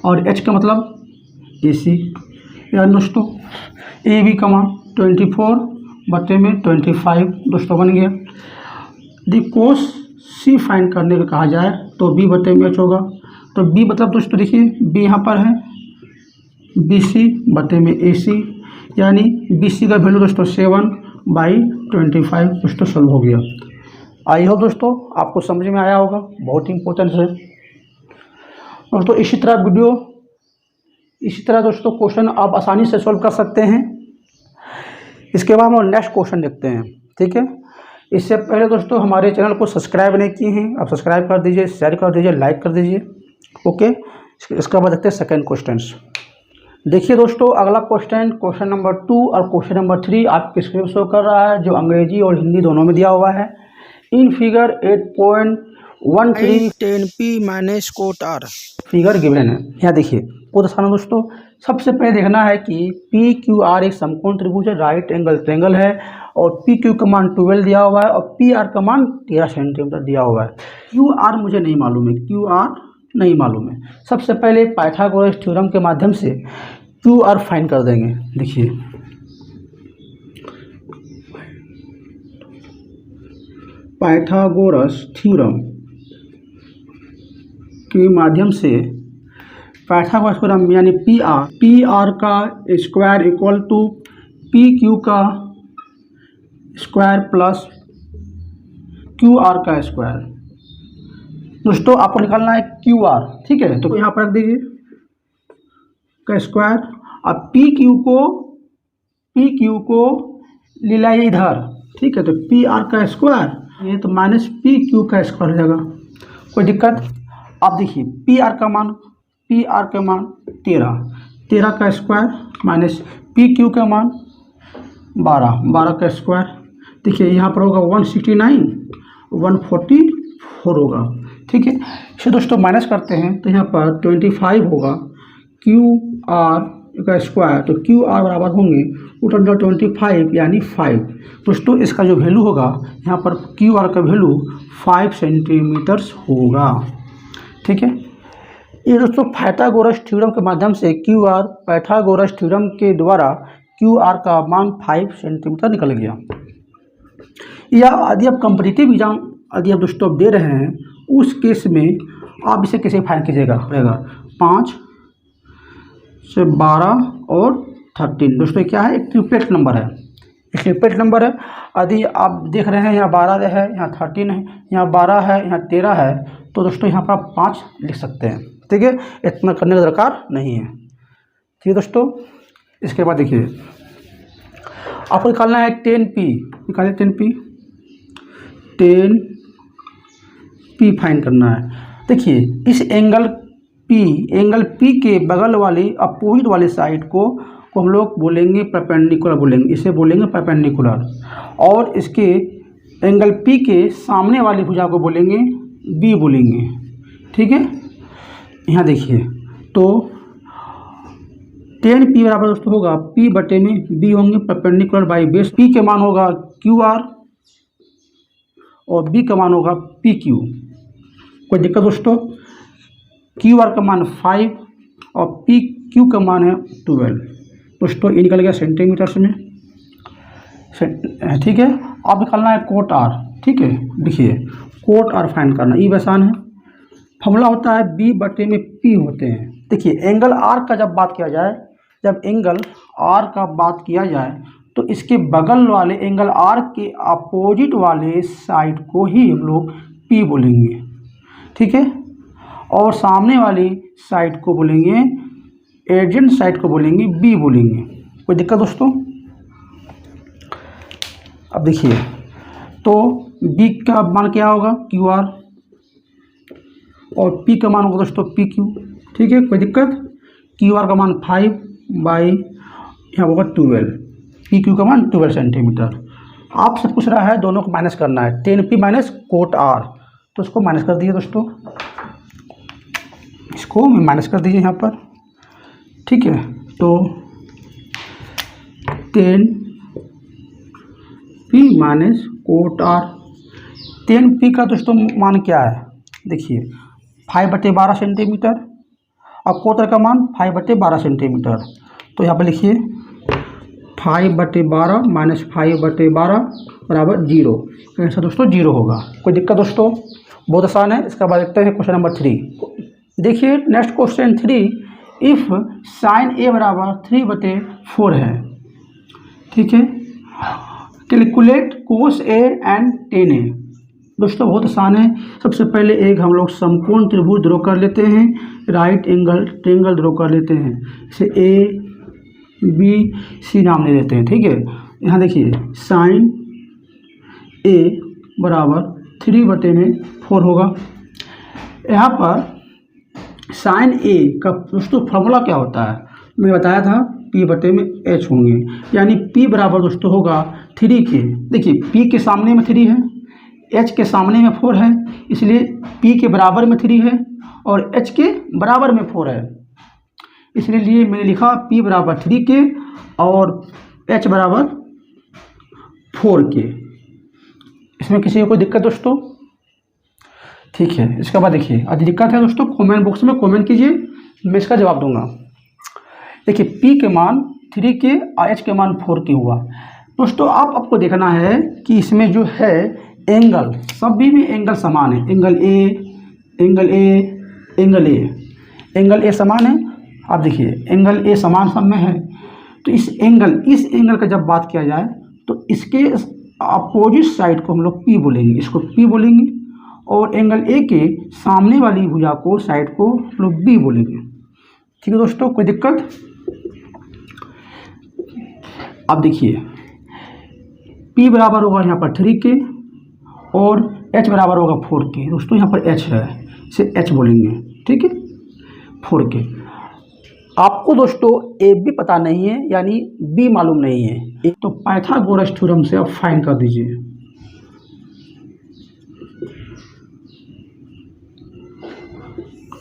और H का मतलब AC, यानी दोस्तों AB का मान 24/25 दोस्तों बन गया। यदि कोस सी फाइंड करने का कहा जाए तो B/H होगा। तो B मतलब दोस्तों देखिए B यहाँ पर है BC/AC, यानी BC का वैल्यू दोस्तों 7/25 दोस्तों सॉल्व हो गया। आई होप दोस्तों आपको समझ में आया होगा, बहुत इंपॉर्टेंट है दोस्तों। इसी तरह दोस्तों क्वेश्चन आप आसानी से सॉल्व कर सकते हैं। इसके बाद हम नेक्स्ट क्वेश्चन देखते हैं। ठीक है, इससे पहले दोस्तों हमारे चैनल को सब्सक्राइब नहीं किए हैं, आप सब्सक्राइब कर दीजिए, शेयर कर दीजिए, लाइक कर दीजिए। ओके, इसके बाद देखते हैं सेकंड क्वेश्चन। देखिए दोस्तों, अगला क्वेश्चन नंबर 2 और क्वेश्चन नंबर 3 आपके स्क्रीन शो कर रहा है, जो अंग्रेजी और हिंदी दोनों में दिया हुआ है। In figure 8.13 10p-r figure given है। यहाँ देखिए बहुत आसान है दोस्तों। सबसे पहले देखना है कि PQR एक समकोण त्रिभुज है, राइट एंगल ट्रायंगल है, और PQ का मान 12 दिया हुआ है और PR का मान 13 सेंटीमीटर दिया हुआ है। QR मुझे नहीं मालूम है, QR नहीं मालूम है। सबसे पहले पाइथागोरस थ्योरम के माध्यम से QR फाइंड कर देंगे। देखिए पाइथागोरस थ्योरम के माध्यम से पाइथागोरस थ्योरम यानी PR का स्क्वायर इक्वल टू PQ का स्क्वायर प्लस QR का स्क्वायर। दोस्तों आपको निकालना है QR। ठीक है, तो यहाँ पर रख दीजिए का स्क्वायर। अब PQ को ले लाइए इधर। ठीक है, तो PR का स्क्वायर ये तो माइनस PQ का स्क्वायर हो जाएगा, कोई दिक्कत। अब देखिए PR का मान 13 का स्क्वायर माइनस पी क्यू का मान 12 का स्क्वायर। देखिए यहाँ पर होगा 169, 144 होगा। ठीक है, इसे दोस्तों माइनस करते हैं तो यहाँ पर 25 होगा क्यू आर का स्क्वायर, तो क्यू आर बराबर होंगे √25 यानी 5। दोस्तों इसका जो वैल्यू होगा यहाँ पर क्यू आर का वैल्यू 5 सेंटीमीटर्स होगा। ठीक है, ये दोस्तों पाइथागोरस थ्योरम के माध्यम से पाइथागोरस थ्योरम के द्वारा क्यू आर का मान 5 सेंटीमीटर निकल गया। या यदि आप कॉम्पिटिटिव एग्जाम यदि आप दोस्तों दे रहे हैं उस केस में आप इसे कैसे फाइंड कीजिएगा, रहेगा 5 से 12 और 13। दोस्तों क्या है, एक ट्रिपलेट नंबर है, एक ट्रिपलेट नंबर है। यदि आप देख रहे हैं यहाँ 12 है, यहाँ 13 है, यहाँ 12 है, यहाँ 13 है, तो दोस्तों यहाँ पर आप 5 लिख सकते हैं। ठीक है, इतना करने का दरकार नहीं है। ठीक है दोस्तों, इसके बाद देखिए आपको निकालना है 10p, निकालिए 10p फाइंड करना है। देखिए इस एंगल P के बगल वाली अपोजिट वाली साइड को हम लोग बोलेंगे परपेंडिकुलर बोलेंगे, इसे बोलेंगे परपेंडिकुलर। और इसके एंगल P के सामने वाली भुजा को बोलेंगे B बोलेंगे। ठीक है, यहाँ देखिए तो 10p बराबर दोस्तों होगा P बटे में B होंगे परपेंडिकुलर बाई बेस। P के मान होगा QR और B का मान होगा PQ। कोई दिक्कत दोस्तों, QR का मान 5 और PQ का मान है 12। दोस्तों ये निकल गया सेंटीमीटर्स में। ठीक है, अब निकालना है कोट R। ठीक है, देखिए कोट R फाइंड करना ये आसान है। फॉर्मूला होता है B बटे में P होते हैं। देखिए एंगल R का जब एंगल R का बात किया जाए तो इसके बगल वाले एंगल R के अपोजिट वाले साइड को ही हम लोग P बोलेंगे। ठीक है, और सामने वाली साइड को बोलेंगे, एडजेंट साइड को बोलेंगे B बोलेंगे। कोई दिक्कत दोस्तों? अब देखिए तो B का मान क्या होगा QR और P का मान होगा दोस्तों PQ। ठीक है, कोई दिक्कत? QR का मान 5 बाई यहाँ होगा 12, PQ का मान 12 सेंटीमीटर। आपसे पूछ रहा है दोनों को माइनस करना है, 10p माइनस कोट R, तो इसको माइनस कर दीजिए दोस्तों, इसको माइनस कर दीजिए यहाँ पर। ठीक है, तो 10p minus cot R। 10p का दोस्तों मान क्या है, देखिए 5/12 सेंटीमीटर और कोट R का मान 5/12 सेंटीमीटर। तो यहाँ पर लिखिए 5/12 माइनस 5/12 बराबर 0। आंसर दोस्तों 0 होगा। कोई दिक्कत दोस्तों? बहुत आसान है। इसका बाद देखते हैं क्वेश्चन नंबर 3। देखिए next question 3, if sine A बराबर 3/4 है। ठीक है, calculate cos A and tan A। दोस्तों बहुत आसान है। सबसे पहले एक हम लोग समकोण त्रिभुज ड्रॉ कर लेते हैं, राइट एंगल ट्रायंगल ड्रॉ कर लेते हैं, इसे ABC नाम दे देते हैं। ठीक है, यहाँ देखिए साइन A बराबर 3/4 होगा। यहाँ पर साइन A का दोस्तों फॉर्मूला क्या होता है, मैंने बताया था P/H होंगे, यानी P बराबर दोस्तों होगा 3 के। देखिए P के सामने में 3 है, H के सामने में 4 है, इसलिए P के बराबर में 3 है और H के बराबर में 4 है, इसलिए मैंने लिखा P बराबर 3 के और H बराबर 4 के। इसमें किसी को कोई दिक्कत दोस्तों? ठीक है, इसके बाद देखिए यदि दिक्कत है दोस्तों कमेंट बॉक्स में कमेंट कीजिए, मैं इसका जवाब दूंगा। देखिए P के मान 3 के और H के मान 4 के हुआ। दोस्तों आपको देखना है कि इसमें जो है एंगल, सभी में एंगल समान है, एंगल A समान है। आप देखिए एंगल A समान सब में है, तो इस एंगल का जब बात किया जाए तो इसके अपोजिट साइड को हम लोग P बोलेंगे, इसको P बोलेंगे, और एंगल A के सामने वाली भुजा को साइड को हम लोग B बोलेंगे। ठीक है दोस्तों, कोई दिक्कत? अब देखिए P बराबर होगा यहाँ पर 3 के और H बराबर होगा 4 के। दोस्तों यहाँ पर H है, इसे H बोलेंगे। ठीक है, 4 के। आपको दोस्तों ए बी पता नहीं है, यानी बी मालूम नहीं है, एक तो पाइथागोरस थ्योरम से आप फाइंड कर दीजिए।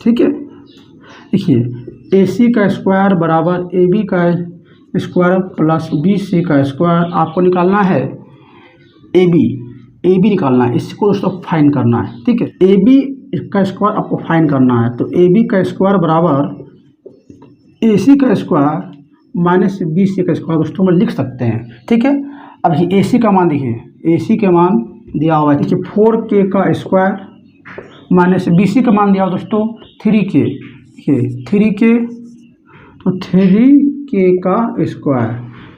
ठीक है, देखिए ए सी का स्क्वायर बराबर ए बी का स्क्वायर प्लस बी सी का स्क्वायर आपको निकालना है। ए बी निकालना है, इसको दोस्तों फाइंड करना है। ठीक है, ए बी का स्क्वायर आपको फाइंड करना है, तो ए बी का स्क्वायर बराबर ए सी का स्क्वायर माइनस बी सी का स्क्वायर दोस्तों में लिख सकते हैं। ठीक है, अब ये ए सी का मान देखिए, ए सी का मान दिया हुआ है, देखिए 4k का स्क्वायर माइनस बी सी का मान दिया हुआ दोस्तों 3k, देखिए 3k, तो 3k का स्क्वायर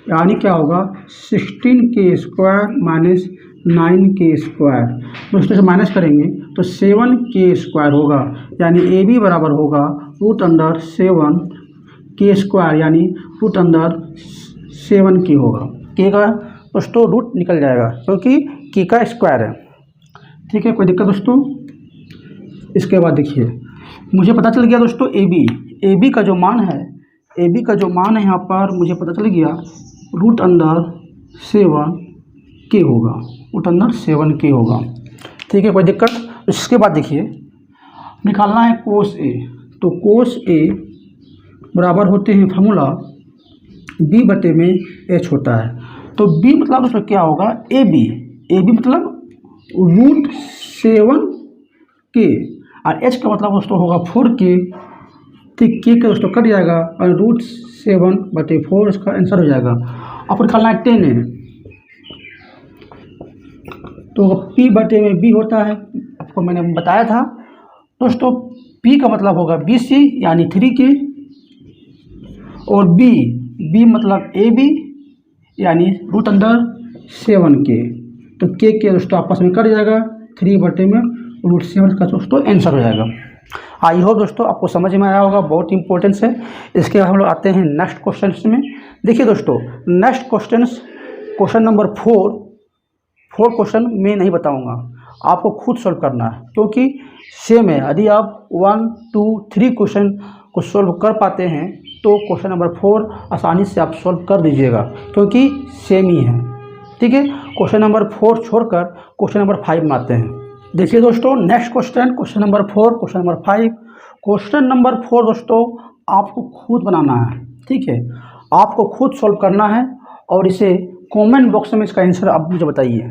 यानी क्या होगा 16k square minus 9k square. दोस्तों से माइनस करेंगे तो 7k स्क्वायर होगा, यानी ए बी बराबर होगा √7k स्क्वायर, यानी √7k होगा। के का दोस्तों रूट निकल जाएगा क्योंकि के का स्क्वायर है। ठीक है, कोई दिक्कत दोस्तों। इसके बाद देखिए मुझे पता चल गया दोस्तों ए बी का जो मान है, ए बी का जो मान है यहाँ पर मुझे पता चल गया √7k होगा, √7k होगा। ठीक है, कोई दिक्कत। इसके बाद देखिए निकालना है कोस ए, तो कोस ए बराबर होते हैं फार्मूला b बटे में h होता है। तो b मतलब दोस्तों क्या होगा ए बी मतलब √7k और h का मतलब दोस्तों होगा 4k। ठीक, k का दोस्तों कट जाएगा और √7/4 इसका आंसर हो जाएगा। आपको निकालना है 10 है, तो p बटे में b होता है, आपको मैंने बताया था दोस्तों। p का मतलब होगा BC यानी 3k और b मतलब AB यानी √7k। तो k दोस्तों आपस में कट जाएगा, 3 बटे में √7 का दोस्तों आंसर हो जाएगा। आई होप दोस्तों आपको समझ में आया होगा, बहुत इंपॉर्टेंट है। इसके बाद हम लोग आते हैं नेक्स्ट क्वेश्चन में। देखिए दोस्तों नेक्स्ट क्वेश्चन नंबर 4 क्वेश्चन मैं नहीं बताऊंगा, आपको खुद सॉल्व करना है क्योंकि सेम है। यदि आप 1, 2, 3 क्वेश्चन को सॉल्व कर पाते हैं तो क्वेश्चन नंबर 4 आसानी से आप सॉल्व कर दीजिएगा क्योंकि सेम ही है। ठीक है, क्वेश्चन नंबर 4 छोड़कर क्वेश्चन नंबर 5 में आते हैं। देखिए दोस्तों next question number 4, question number 5। Question number 4 दोस्तों आपको खुद बनाना है। ठीक है, आपको खुद सॉल्व करना है और इसे कमेंट बॉक्स में इसका आंसर आप मुझे बताइए।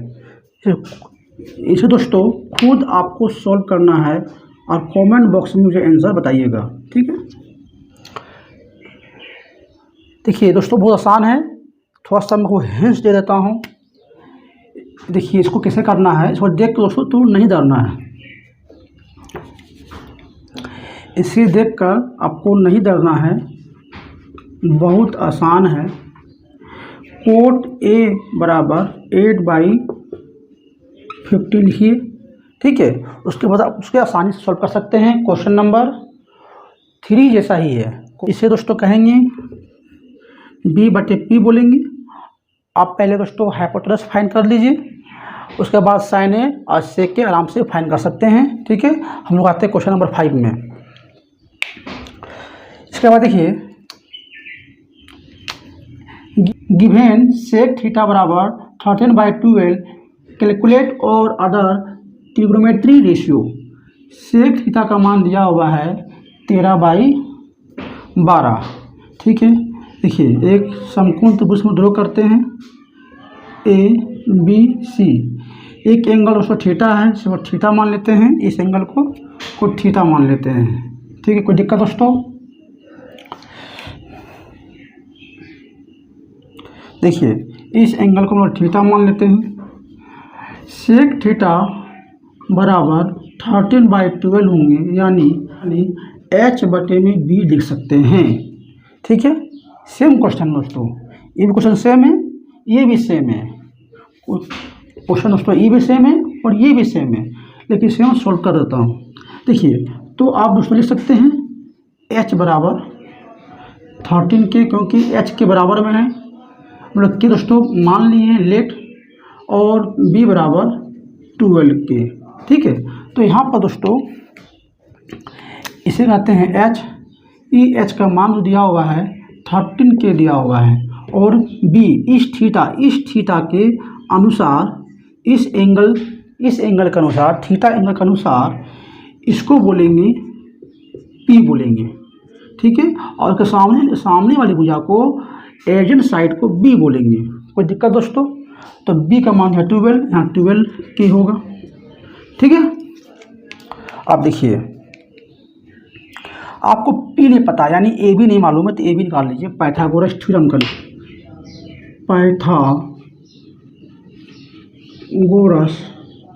इसे दोस्तों खुद आपको सॉल्व करना है और कमेंट बॉक्स में मुझे आंसर बताइएगा। ठीक है, देखिए दोस्तों बहुत आसान है, थोड़ा सा मैं को हिंट्स दे देता हूँ। देखिए इसको कैसे करना है, इसको देख के दोस्तों तो नहीं डरना है, इसे देखकर आपको नहीं डरना है, बहुत आसान है। कोट A बराबर 8/15 लिखिए। ठीक है, उसके बाद आप उसके आसानी से सॉल्व कर सकते हैं। क्वेश्चन नंबर 3 जैसा ही है, इसे दोस्तों कहेंगे b बटे p बोलेंगे। आप पहले दोस्तों हाइपोटेनस फाइंड कर लीजिए, उसके बाद साइन ए और सेक के आराम से फाइंड कर सकते हैं। ठीक है, हम लोग आते हैं क्वेश्चन नंबर 5 में। इसके बाद देखिए गिवन सेक थीटा बराबर 13/12 कैलकुलेट और other trigonometry ratio. Sec theta का मान दिया हुआ है 13/12। ठीक है, देखिए एक समकोण त्रिभुज में ड्रॉ करते हैं ABC। एक एंगल उसको थीटा है, इसको थीटा मान लेते हैं, इस एंगल को थीटा मान लेते हैं। ठीक है, कोई दिक्कत दोस्तों। देखिए इस एंगल को हम लोग थीटा मान लेते हैं। सेक थीटा बराबर 13/12 होंगे, यानी h बटे में b लिख सकते हैं। ठीक है, सेम क्वेश्चन दोस्तों, ये भी क्वेश्चन सेम है, ये भी सेम है क्वेश्चन दोस्तों, ये भी सेम है और ये भी सेम है, लेकिन सेम सॉल्व कर देता हूँ। देखिए तो आप दोस्तों लिख सकते हैं h बराबर 13k, क्योंकि h के बराबर में है, मतलब कि दोस्तों मान लिए लेट, और b बराबर 12k। ठीक है, तो यहाँ पर दोस्तों इसे कहते हैं h, पी एच का मान जो दिया हुआ है 13K दिया हुआ है, और बी इस थीटा के अनुसार इस एंगल के अनुसार, थीटा एंगल के अनुसार इसको बोलेंगे पी बोलेंगे, ठीक है। और के सामने वाली भुजा को एजेंट साइड को बी बोलेंगे। कोई दिक्कत दोस्तों? तो बी का मान है 12, यहाँ 12K होगा, ठीक है। अब देखिए, आपको पी नहीं पता यानी ए बी नहीं मालूम है तो ए बी निकाल लीजिए। पाइथागोरस थ्योरम कर, पाइथागोरस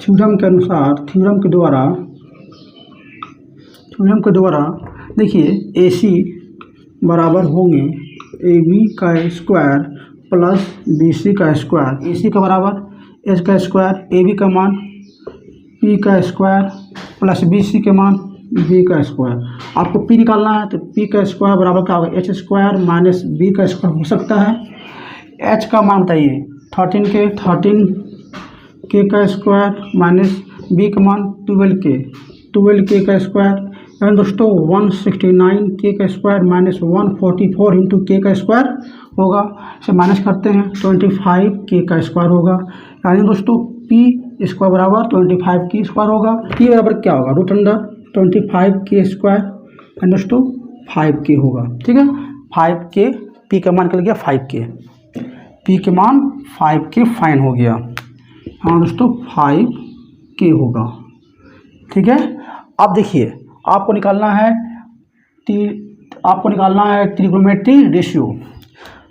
थ्योरम के अनुसार, थ्योरम के द्वारा देखिए ए सी बराबर होंगे ए बी का स्क्वायर प्लस बी सी का स्क्वायर। ए सी का बराबर एच का स्क्वायर, ए बी का मान पी का स्क्वायर प्लस बी सी के मान बी का स्क्वायर। आपको पी निकालना है तो पी का स्क्वायर बराबर क्या होगा, एच स्क्वायर माइनस बी का स्क्वायर हो सकता है। एच का मान बताइए 13K का स्क्वायर माइनस बी का मान 12K का स्क्वायर, यानी दोस्तों 169K का स्क्वायर माइनस 144 इंटू K का स्क्वायर होगा। इसे माइनस करते हैं 25K का स्क्वायर होगा, यानी दोस्तों पी स्क्वायर बराबर 25K स्क्वायर होगा। पी बराबर क्या होगा, रूट अंडर 25K स्क्वायर, यानी दोस्तों 5K होगा, ठीक है। 5K, पी का मान निकल गया 5K, पी के मान 5K फाइन हो गया। हाँ दोस्तों 5K होगा, ठीक है। अब देखिए, आपको निकालना है ट्रिग्नोमेट्री रेशियो।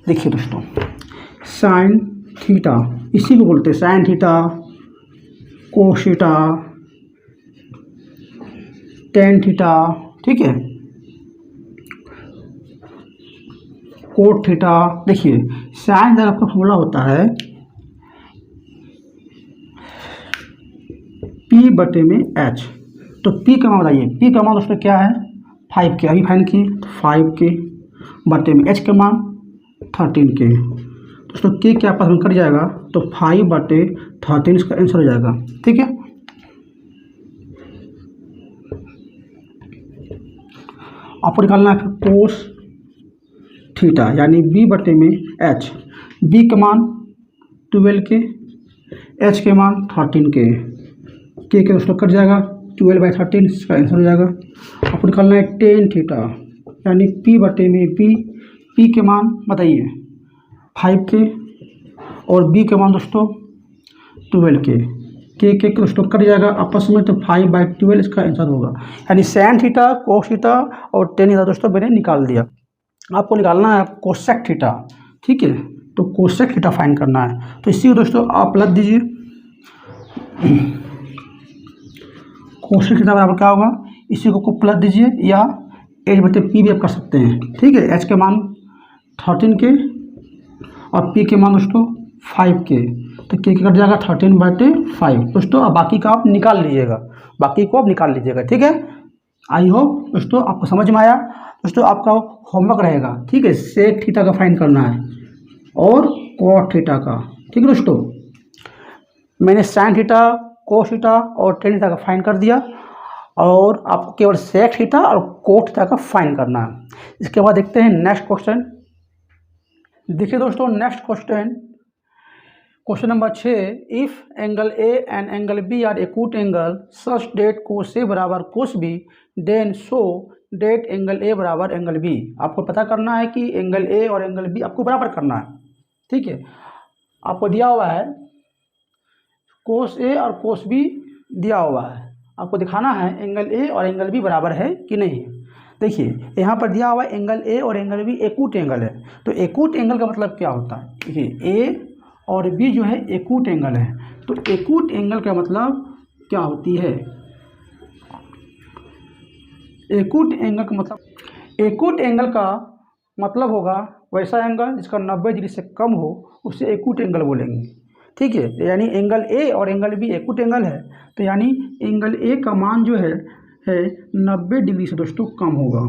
देखिए दोस्तों, साइन थीटा, इसी को बोलते हैं sine theta, cos theta, tan theta, ठीक है, कोट थीटा। देखिए साइन थीटा का फॉर्मूला होता है P बटे में H। तो P का मान बताइए, P का मान दोस्तों क्या है 5K, अभी फाइन किए 5K बटे में H का मान 13K। दोस्तों K के आपस में कट जाएगा तो 5 बटे 13 इसका आंसर हो जाएगा, ठीक है। आपको निकालना है कोस थीटा यानी B बटे में H। B का मान 12K, H के मान 13K, K के दोस्तों कट जाएगा 12/13 इसका आंसर हो जाएगा। आपको निकालना है टेन थीटा यानी P बटे में B। P के मान बताइए 5K और B के मान दोस्तों 12K, K दोस्तों कट जाएगा आपस में तो 5/12 इसका आंसर होगा। यानी साइन थीटा, कोस थीटा और टेन थीटा दोस्तों मैंने निकाल दिया। आपको निकालना है कोसेक थीटा, ठीक है। तो कोसेक थीटा फाइंड करना है, तो इसी को दोस्तों आप लग दीजिए। कोसेक थीटा बराबर क्या होगा, इसी को प्लस दीजिए या H बटे P भी आप कर सकते हैं, ठीक है। H के मान 13K और P के मान दोस्तों 5K, तो K कट जाएगा 13/5 दोस्तों। अब बाकी का आप निकाल लीजिएगा, ठीक है। आई होप दोस्तों आपको समझ में आया। दोस्तों आपका होमवर्क रहेगा, ठीक है, सेक थीटा का फाइंड करना है और कॉट थीटा का, ठीक है दोस्तों। मैंने साइन थीटा, कोस थीटा और टेन थीटा का फाइंड कर दिया और आपको केवल सेक थीटा और कोट थीटा का फाइंड करना है। इसके बाद देखते हैं नेक्स्ट क्वेश्चन। देखिए दोस्तों, next question number 6, if angle A and angle B are acute angle such that cos A बराबर cos B then show that angle A बराबर एंगल बी। आपको पता करना है कि एंगल ए और एंगल बी आपको बराबर करना है, ठीक है। आपको दिया हुआ है कोस ए और कोस बी दिया हुआ है, आपको दिखाना है एंगल ए और एंगल बी बराबर है कि नहीं। देखिए यहाँ पर दिया हुआ है एंगल ए और एंगल बी एक्यूट एंगल है, तो एक्यूट एंगल का मतलब क्या होता है। देखिए ए और बी जो है एक्यूट एंगल है, तो एक्यूट एंगल का मतलब क्या होती है। एक्यूट एंगल का मतलब होगा वैसा एंगल जिसका 90 डिग्री से कम हो, उसे एक्यूट एंगल बोलेंगे, ठीक है। यानी एंगल ए और एंगल बी एक्यूट एंगल है, तो यानी एंगल ए का मान जो है 90 डिग्री से दोस्तों कम होगा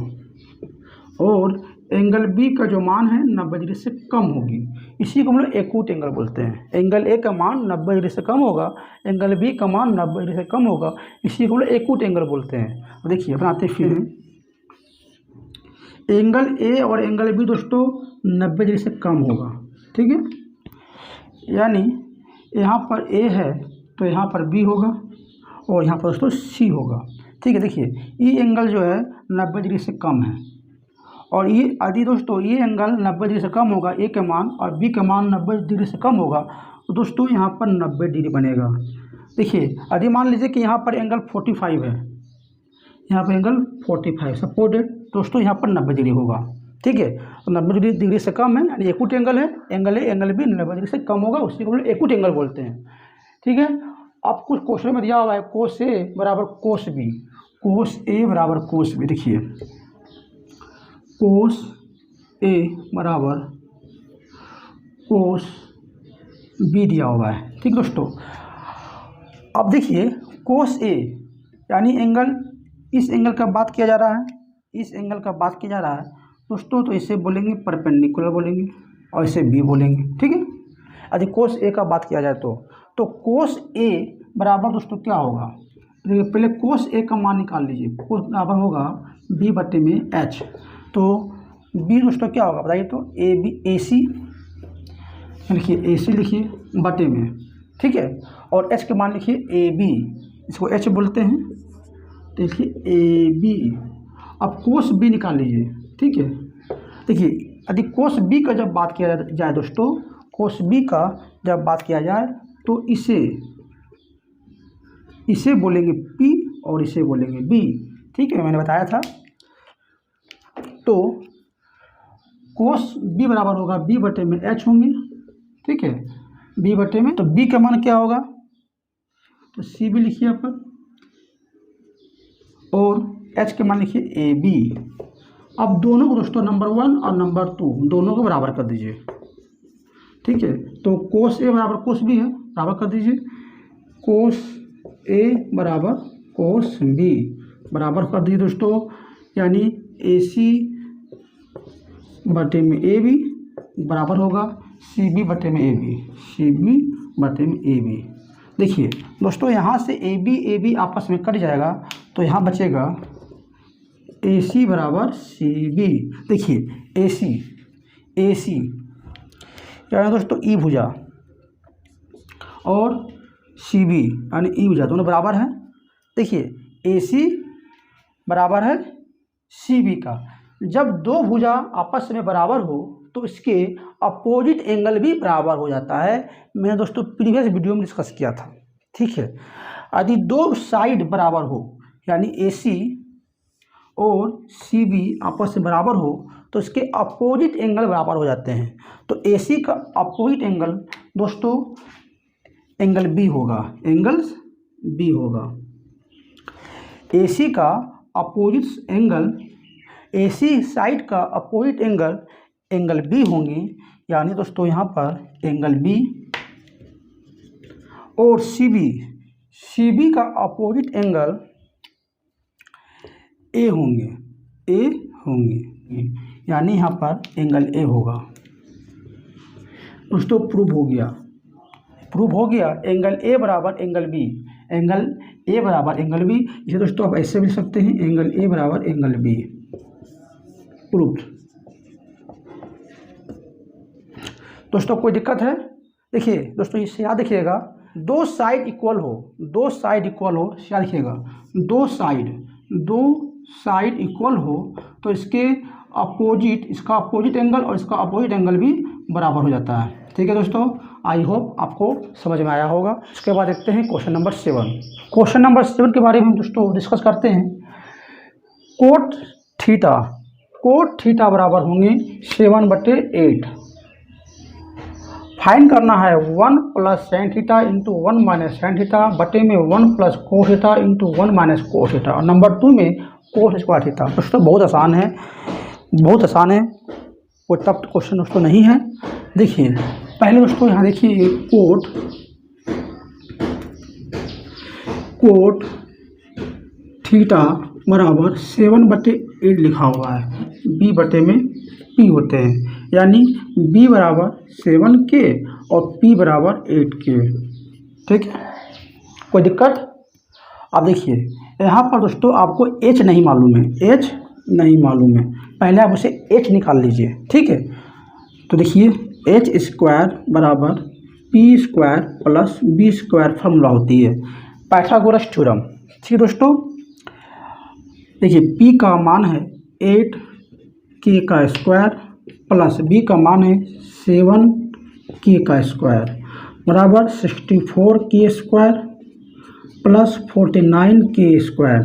और एंगल बी का जो मान है 90 डिग्री से कम होगी, इसी को हम लोग एक्यूट एंगल बोलते हैं। एंगल ए का मान 90 डिग्री से कम होगा, एंगल बी का मान 90 डिग्री से कम होगा, इसी को हम लोग एक्यूट एंगल बोलते हैं। देखिए बनाते फिर एंगल ए और एंगल बी दोस्तों 90 डिग्री से कम होगा, ठीक है। यानी यहाँ पर ए है तो यहाँ पर बी होगा और यहाँ पर दोस्तों सी होगा, ठीक है। देखिए ये एंगल जो है 90 डिग्री से कम है और ये यदि दोस्तों ये एंगल 90 डिग्री से कम होगा, ए के मान और बी के मान 90 डिग्री से कम होगा, तो दोस्तों यहाँ पर 90 डिग्री बनेगा। देखिए यदि मान लीजिए कि यहाँ पर एंगल 45 है, यहाँ पर एंगल 45 सपोर्टेड, दोस्तों यहाँ पर 90 डिग्री होगा, ठीक है। तो 90 डिग्री से कम है यानी एक्यूट एंगल है, angle A angle B 90 degree से कम होगा, उसी को हम एक्यूट एंगल बोलते हैं, ठीक है। अब कुछ क्वेश्चन में दिया हुआ है कोस ए बराबर कोस बी, कोस ए बराबर कोस बी। देखिए कोस ए बराबर कोस बी दिया हुआ है, ठीक दोस्तों। अब देखिए कोस ए यानी एंगल, इस एंगल का बात किया जा रहा है, इस एंगल का बात किया जा रहा है दोस्तों, तो इसे बोलेंगे परपेंडिकुलर बोलेंगे और इसे बी बोलेंगे, ठीक है। यदि कोस ए का बात किया जाए तो कोस ए बराबर दोस्तों क्या होगा, देखिए पहले कोस ए का मान निकाल लीजिए, कोस बराबर होगा बी बटे में एच। तो बी दोस्तों क्या होगा बताइए, तो ए बी ए सी, लिखिए ए सी लिखिए बटे में, ठीक है। और एच के मान लिखिए ए बी, इसको एच बोलते हैं, तो लिखिए ए बी। अब कोस बी निकाल लीजिए, ठीक है। देखिए यदि कोस बी का जब बात किया जाए दोस्तों, कोस बी का जब बात किया जाए तो इसे बोलेंगे पी और इसे बोलेंगे बी, ठीक है, मैंने बताया था। तो कोस बी बराबर होगा बी बटे में एच होंगे, ठीक है, बी बटे में। तो बी का मान क्या होगा, तो सी बी लिखिए यहाँ पर और एच के मान लिखिए ए बी। अब दोनों को दोस्तों नंबर 1 और नंबर 2 दोनों को बराबर कर दीजिए, ठीक है। तो कोस ए बराबर कोस बी है, बराबर कर दीजिए, कोस ए बराबर कोस बी बराबर कर दीजिए दोस्तों, यानी ए सी बटे में ए बी बराबर होगा सी बी बटे में ए बी, सी बी बटे में ए बी। देखिए दोस्तों यहाँ से ए बी आपस में कट जाएगा तो यहाँ बचेगा ए सी बराबर सी बी। देखिए ए सी यानी दोस्तों ई भुजा और सी बी यानी ई भुजा दोनों बराबर हैं। देखिए ए सी बराबर है सी बी का, जब दो भुजा आपस में बराबर हो तो इसके अपोजिट एंगल भी बराबर हो जाता है। मैंने दोस्तों प्रीवियस वीडियो में डिस्कस किया था, ठीक है। यदि दो साइड बराबर हो यानी ए सी और सी बी आपस में बराबर हो तो इसके अपोजिट एंगल बराबर हो जाते हैं। तो ए सी का अपोजिट एंगल दोस्तों एंगल बी होगा, एंगल बी होगा। ए सी का अपोजिट एंगल, ए सी साइड का अपोजिट एंगल एंगल बी होंगे, यानी दोस्तों यहाँ पर एंगल बी और सी बी का अपोजिट एंगल ए होंगे, यानी यहाँ पर एंगल ए होगा। दोस्तों प्रूव हो गया एंगल ए बराबर एंगल बी, एंगल ए बराबर एंगल बी। इसे दोस्तों आप ऐसे भी लिख सकते हैं, एंगल ए बराबर एंगल बी, प्रूव्ड। दोस्तों कोई दिक्कत है? देखिए दोस्तों इसे याद रखिएगा, दो साइड इक्वल हो, याद रखिएगा, दो साइड इक्वल हो तो इसके अपोजिट, इसका अपोजिट एंगल और इसका अपोजिट एंगल भी बराबर हो जाता है, ठीक है दोस्तों। आई होप आपको समझ में आया होगा। उसके बाद देखते हैं क्वेश्चन नंबर 7। क्वेश्चन नंबर 7 के बारे में दोस्तों डिस्कस करते हैं। कोट थीटा बराबर होंगे 7/8। फाइंड करना है 1 + sin theta into 1 - sin theta बटे में 1 + cos theta into 1 - cos theta, और नंबर 2 में cos स्क्वायर थीटा। दोस्तों बहुत आसान है, कोई टफ क्वेश्चन दोस्तों नहीं है। देखिए पहले दोस्तों यहाँ देखिए कोट थीटा बराबर 7/8 लिखा हुआ है, बी बटे में पी होते हैं, यानी b बराबर 7k और p बराबर 8k, ठीक है। कोई दिक्कत? अब देखिए यहाँ पर दोस्तों आपको h नहीं मालूम है, पहले आप उसे h निकाल लीजिए, ठीक है। तो देखिए h स्क्वायर बराबर P square plus B square formula होती है पाइथागोरस थ्योरम, ठीक है दोस्तों। देखिए p का मान है 8k का स्क्वायर प्लस b का मान है 7k का स्क्वायर बराबर 64k square plus 49k square.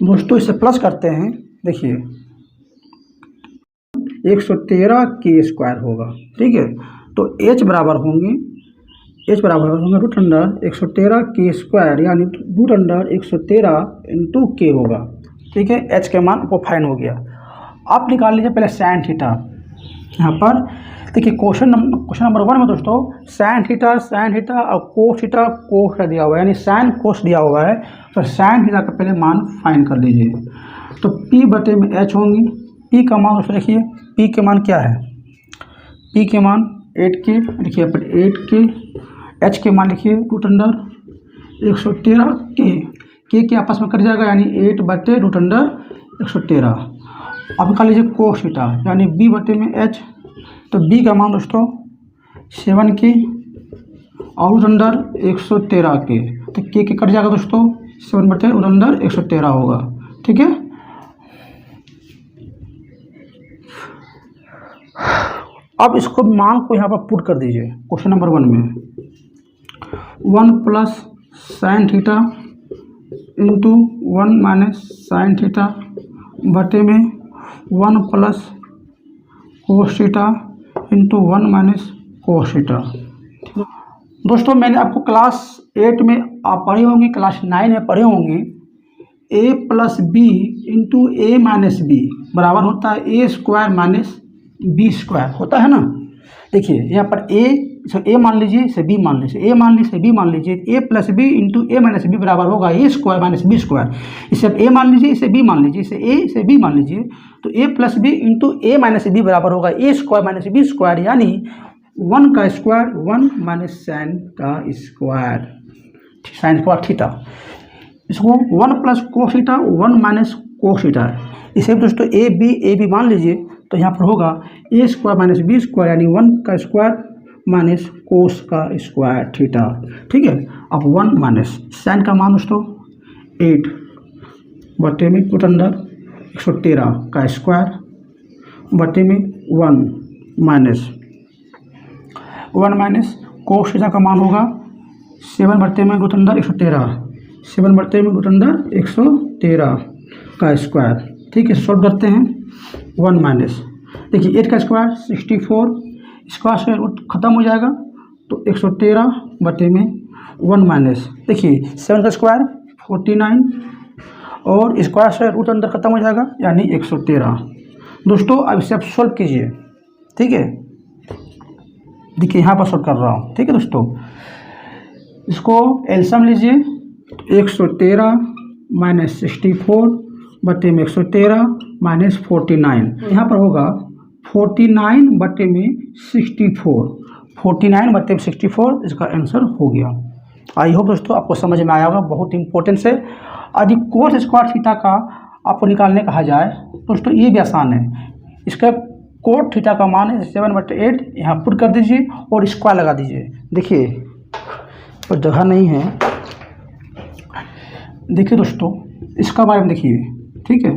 दोस्तों इसे प्लस करते हैं, देखिए 113k स्क्वायर होगा, ठीक है। तो h बराबर होंगे रूट अंडर 113k स्क्वायर यानी रूट अंडर 113 इंटू के होगा, ठीक है। h के मान को फाइन हो गया। आप निकाल लीजिए पहले साइन थीटा। यहाँ पर देखिए क्वेश्चन नंबर 1 में दोस्तों साइन थीटा और कोस थीटा दिया हुआ है, यानी साइन कोस दिया हुआ है। तो साइन थीटा का पहले मान फाइन कर लीजिए। तो p बटे में h होंगी। p का मान दोस्तों देखिए p के मान क्या है, p के मान 8k लिखिए, 8k। h के मान लिखिए रूट अंडर 113k के आपस में कट जाएगा, यानी 8 बटे रूट अंडर 113। अब निकाल लीजिए कोस थीटा यानी b बटे में h। तो b का मान दोस्तों 7k और रूट अंडर 113k, तो k कट जाएगा दोस्तों, 7 बटे रूट अंडर 113 होगा, ठीक है। अब इसको मान को यहाँ पर पुट कर दीजिए क्वेश्चन नंबर 1 में 1 plus sine theta into 1 minus sine theta बटे में 1 plus cos theta into 1 minus cos theta. दोस्तों मैंने आपको क्लास 8 में आप पढ़े होंगे, क्लास 9 में पढ़े होंगे, a plus B into A minus B बराबर होता है a square minus B square होता है ना। देखिए यहाँ पर a मान लीजिए, इसे b मान लीजिए, a मान लीजिए, इसे b मान लीजिए। a plus B into A minus B बराबर होगा a square minus B square. इसे अब a मान लीजिए, इसे b मान लीजिए, इसे a इसे b मान लीजिए। तो a plus B into A minus B बराबर होगा a square minus B square, यानी 1 का स्क्वायर 1 माइनस साइन का स्क्वायर, साइन स्क्वायर थीटा। इसको 1 plus cos theta 1 minus cos theta. इसे दोस्तों ए बी मान लीजिए। तो यहाँ पर होगा a square minus B square यानी 1 का स्क्वायर माइनस कोस का स्क्वायर थीटा, ठीक है। अब 1 माइनस साइन का मान दोस्तों 8 बटे में रूट अंडर 113 का स्क्वायर बटे में 1 माइनस कोस थीटा का मान होगा 7 बटे में रूट अंडर 113, 7 बटे में रूट अंडर 113 का स्क्वायर, ठीक है। सॉल्व करते हैं 1 माइनस, देखिए 8 का स्क्वायर 64, स्क्वायर रूट खत्म हो जाएगा तो 113 बटे में 1 माइनस, देखिए 7 का स्क्वायर 49 और स्क्वायर से रूट अंदर खत्म हो जाएगा यानी 113। दोस्तों अब इसे आप सॉल्व कीजिए, ठीक है। देखिए यहाँ पर सॉल्व कर रहा हूँ, ठीक है दोस्तों। इसको एलसीएम लीजिए, 113 माइनस 64 बटे में 113 माइनस 49, यहाँ पर होगा 49 बटे में 64, 49 बटे में 64 इसका आंसर हो गया। आई होप दोस्तों आपको समझ में आया होगा, बहुत इंपॉर्टेंट है। यदि कोस स्क्वायर थीटा का आपको निकालने कहा जाए दोस्तों ये भी आसान है। इसका कोट थीटा का मान है 7/8, यहाँ पुट कर दीजिए और स्क्वायर लगा दीजिए। देखिए तो जगह नहीं है, देखिए दोस्तों इसका बारे में देखिए, ठीक है।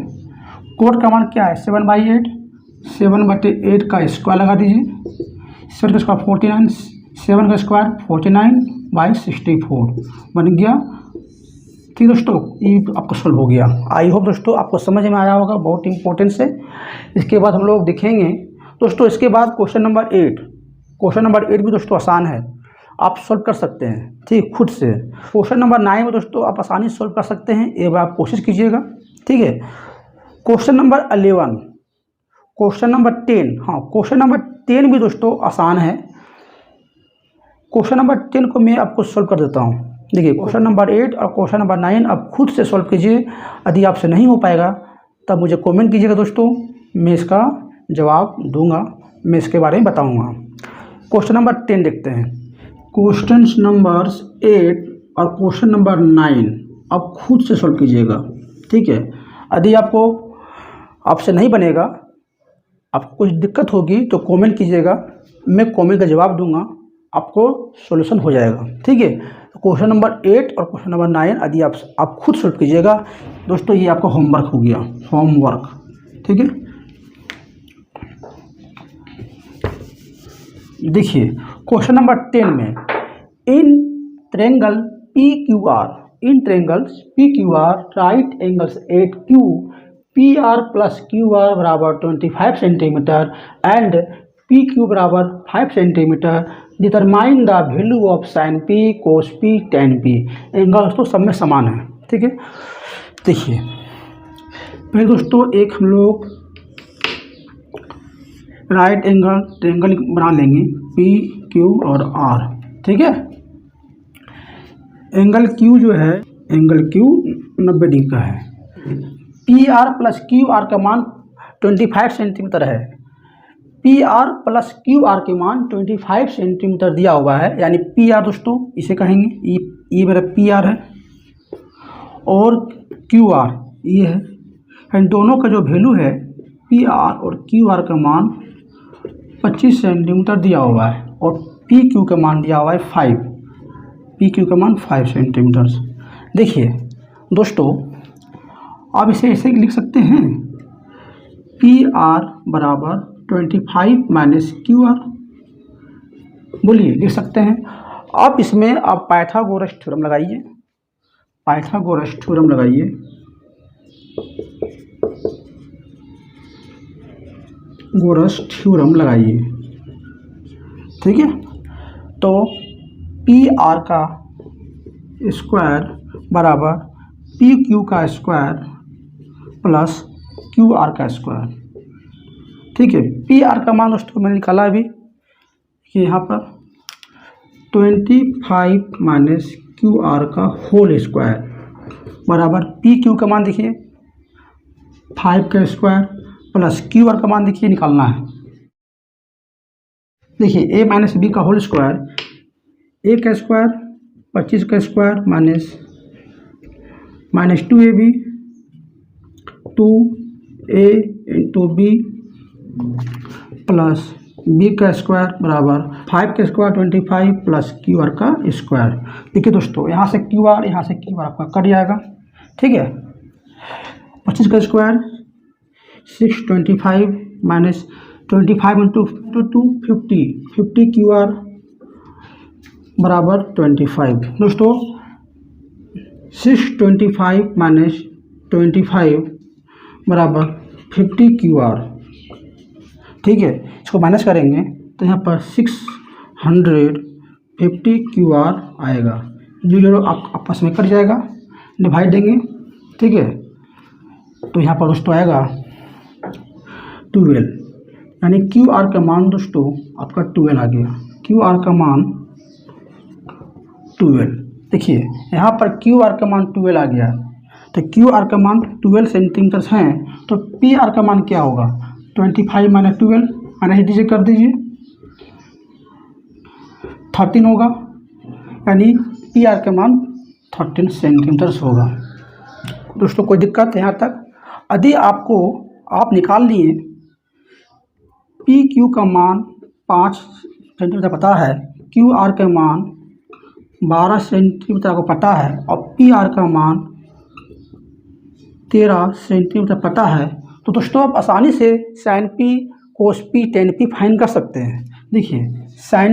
कोट का मान क्या है 7/8, 7/8 का स्क्वायर लगा दीजिए, 7 का स्क्वायर 49, 7 का स्क्वायर 49/64 बन गया। ठीक दोस्तों ये आपका सॉल्व हो गया। आई होप दोस्तों आपको समझ में आया होगा, बहुत इंपॉर्टेंट है। इसके बाद हम लोग देखेंगे दोस्तों, इसके बाद क्वेश्चन नंबर 8। क्वेश्चन नंबर 8 भी दोस्तों आसान है, आप सॉल्व कर सकते हैं, ठीक, खुद से। क्वेश्चन नंबर 9 में दोस्तों आप आसानी से सॉल्व कर सकते हैं, एक बार आप कोशिश कीजिएगा, ठीक है। क्वेश्चन नंबर 11, क्वेश्चन नंबर 10, हाँ क्वेश्चन नंबर 10 भी दोस्तों आसान है। क्वेश्चन नंबर 10 को मैं आपको सॉल्व कर देता हूँ। देखिए क्वेश्चन नंबर 8 और क्वेश्चन नंबर 9 आप खुद से सॉल्व कीजिए। यदि आपसे नहीं हो पाएगा तब मुझे कमेंट कीजिएगा दोस्तों, मैं इसका जवाब दूंगा, मैं इसके बारे में बताऊंगा। क्वेश्चन नंबर 10 देखते हैं। क्वेश्चन नंबर 8 और क्वेश्चन नंबर 9 आप खुद से सॉल्व कीजिएगा, ठीक है। यदि आपसे नहीं बनेगा आपको कुछ दिक्कत होगी तो कमेंट कीजिएगा, मैं कमेंट का जवाब दूंगा, आपको सॉल्यूशन हो जाएगा। ठीक है, तो क्वेश्चन नंबर 8 और क्वेश्चन नंबर 9 यदि आप खुद सॉल्व कीजिएगा दोस्तों, ये आपका होमवर्क हो गया, होमवर्क। ठीक है, देखिए क्वेश्चन नंबर 10 में in triangle PQR right angles eight Q PR plus QR बराबर 25 सेंटीमीटर एंड PQ बराबर 5 centimetre, determine the value of sine P cos P tan P। Angle दोस्तों सब में समान है। ठीक है, देखिए पहले दोस्तों एक हम लोग राइट एंगल ट्रायंगल बना लेंगे PQ और R। ठीक है, एंगल Q जो है, एंगल Q 90 डिग्री का है। PR प्लस QR का मान 25 सेंटीमीटर है। PR प्लस QR के मान 25 सेंटीमीटर दिया हुआ है, यानी PR दोस्तों इसे कहेंगे, ये मेरा PR है और QR ये है। एंड दोनों का जो वैल्यू है PR और QR का मान 25 सेंटीमीटर दिया हुआ है और PQ का मान दिया हुआ है 5, PQ का मान 5 सेंटीमीटर। देखिए दोस्तों आप इसे ऐसे लिख सकते हैं, PR बराबर 25 माइनस QR, बोलिए लिख सकते हैं। अब इसमें आप पाइथागोरस थ्योरम लगाइए, पाइथागोरस थ्योरम लगाइए। गोरस थ्योरम लगाइए। ठीक है, तो PR का स्क्वायर बराबर PQ का स्क्वायर प्लस QR का स्क्वायर। ठीक है, PR का मान दोस्तों मैंने निकाला अभी कि यहाँ पर 25 माइनस QR का होल स्क्वायर बराबर PQ का मान देखिए 5 का स्क्वायर प्लस QR का मान देखिए निकालना है। देखिए A माइनस B का होल स्क्वायर, A का स्क्वायर 25 का square minus 2AB 2A into B plus B का स्क्वायर बराबर 5 का स्क्वायर 25 प्लस QR का स्क्वायर। देखिए दोस्तों यहाँ से QR आपका कट जाएगा। ठीक है, 25 का स्क्वायर 625 माइनस 25 इंटू 2 50 QR बराबर 25। दोस्तों 625 माइनस 25 बराबर 50 QR। ठीक है, इसको माइनस करेंगे तो यहाँ पर 650 QR आएगा, जो आपस में कट जाएगा, डिवाइड देंगे। ठीक है, तो यहाँ पर दोस्तों आएगा 12, यानी QR का मान दोस्तों आपका 12 आ गया, QR का मान 12। देखिए यहाँ पर QR का मान 12 आ गया, तो QR का मान 12 सेंटीमीटर हैं, तो PR का मान क्या होगा 25 माइनस 12, माइनस दीजिए कर दीजिए 13 होगा, यानी PR का मान 13 सेंटीमीटर होगा। दोस्तों कोई दिक्कत यहाँ तक? यदि आप निकाल लिए PQ का मान 5 सेंटीमीटर पता है, QR का मान 12 सेंटीमीटर को पता है और PR का मान 13 सेंटीमीटर पता है, तो दोस्तों आप आसानी से sine P cos P tan P find कर सकते हैं। देखिए साइन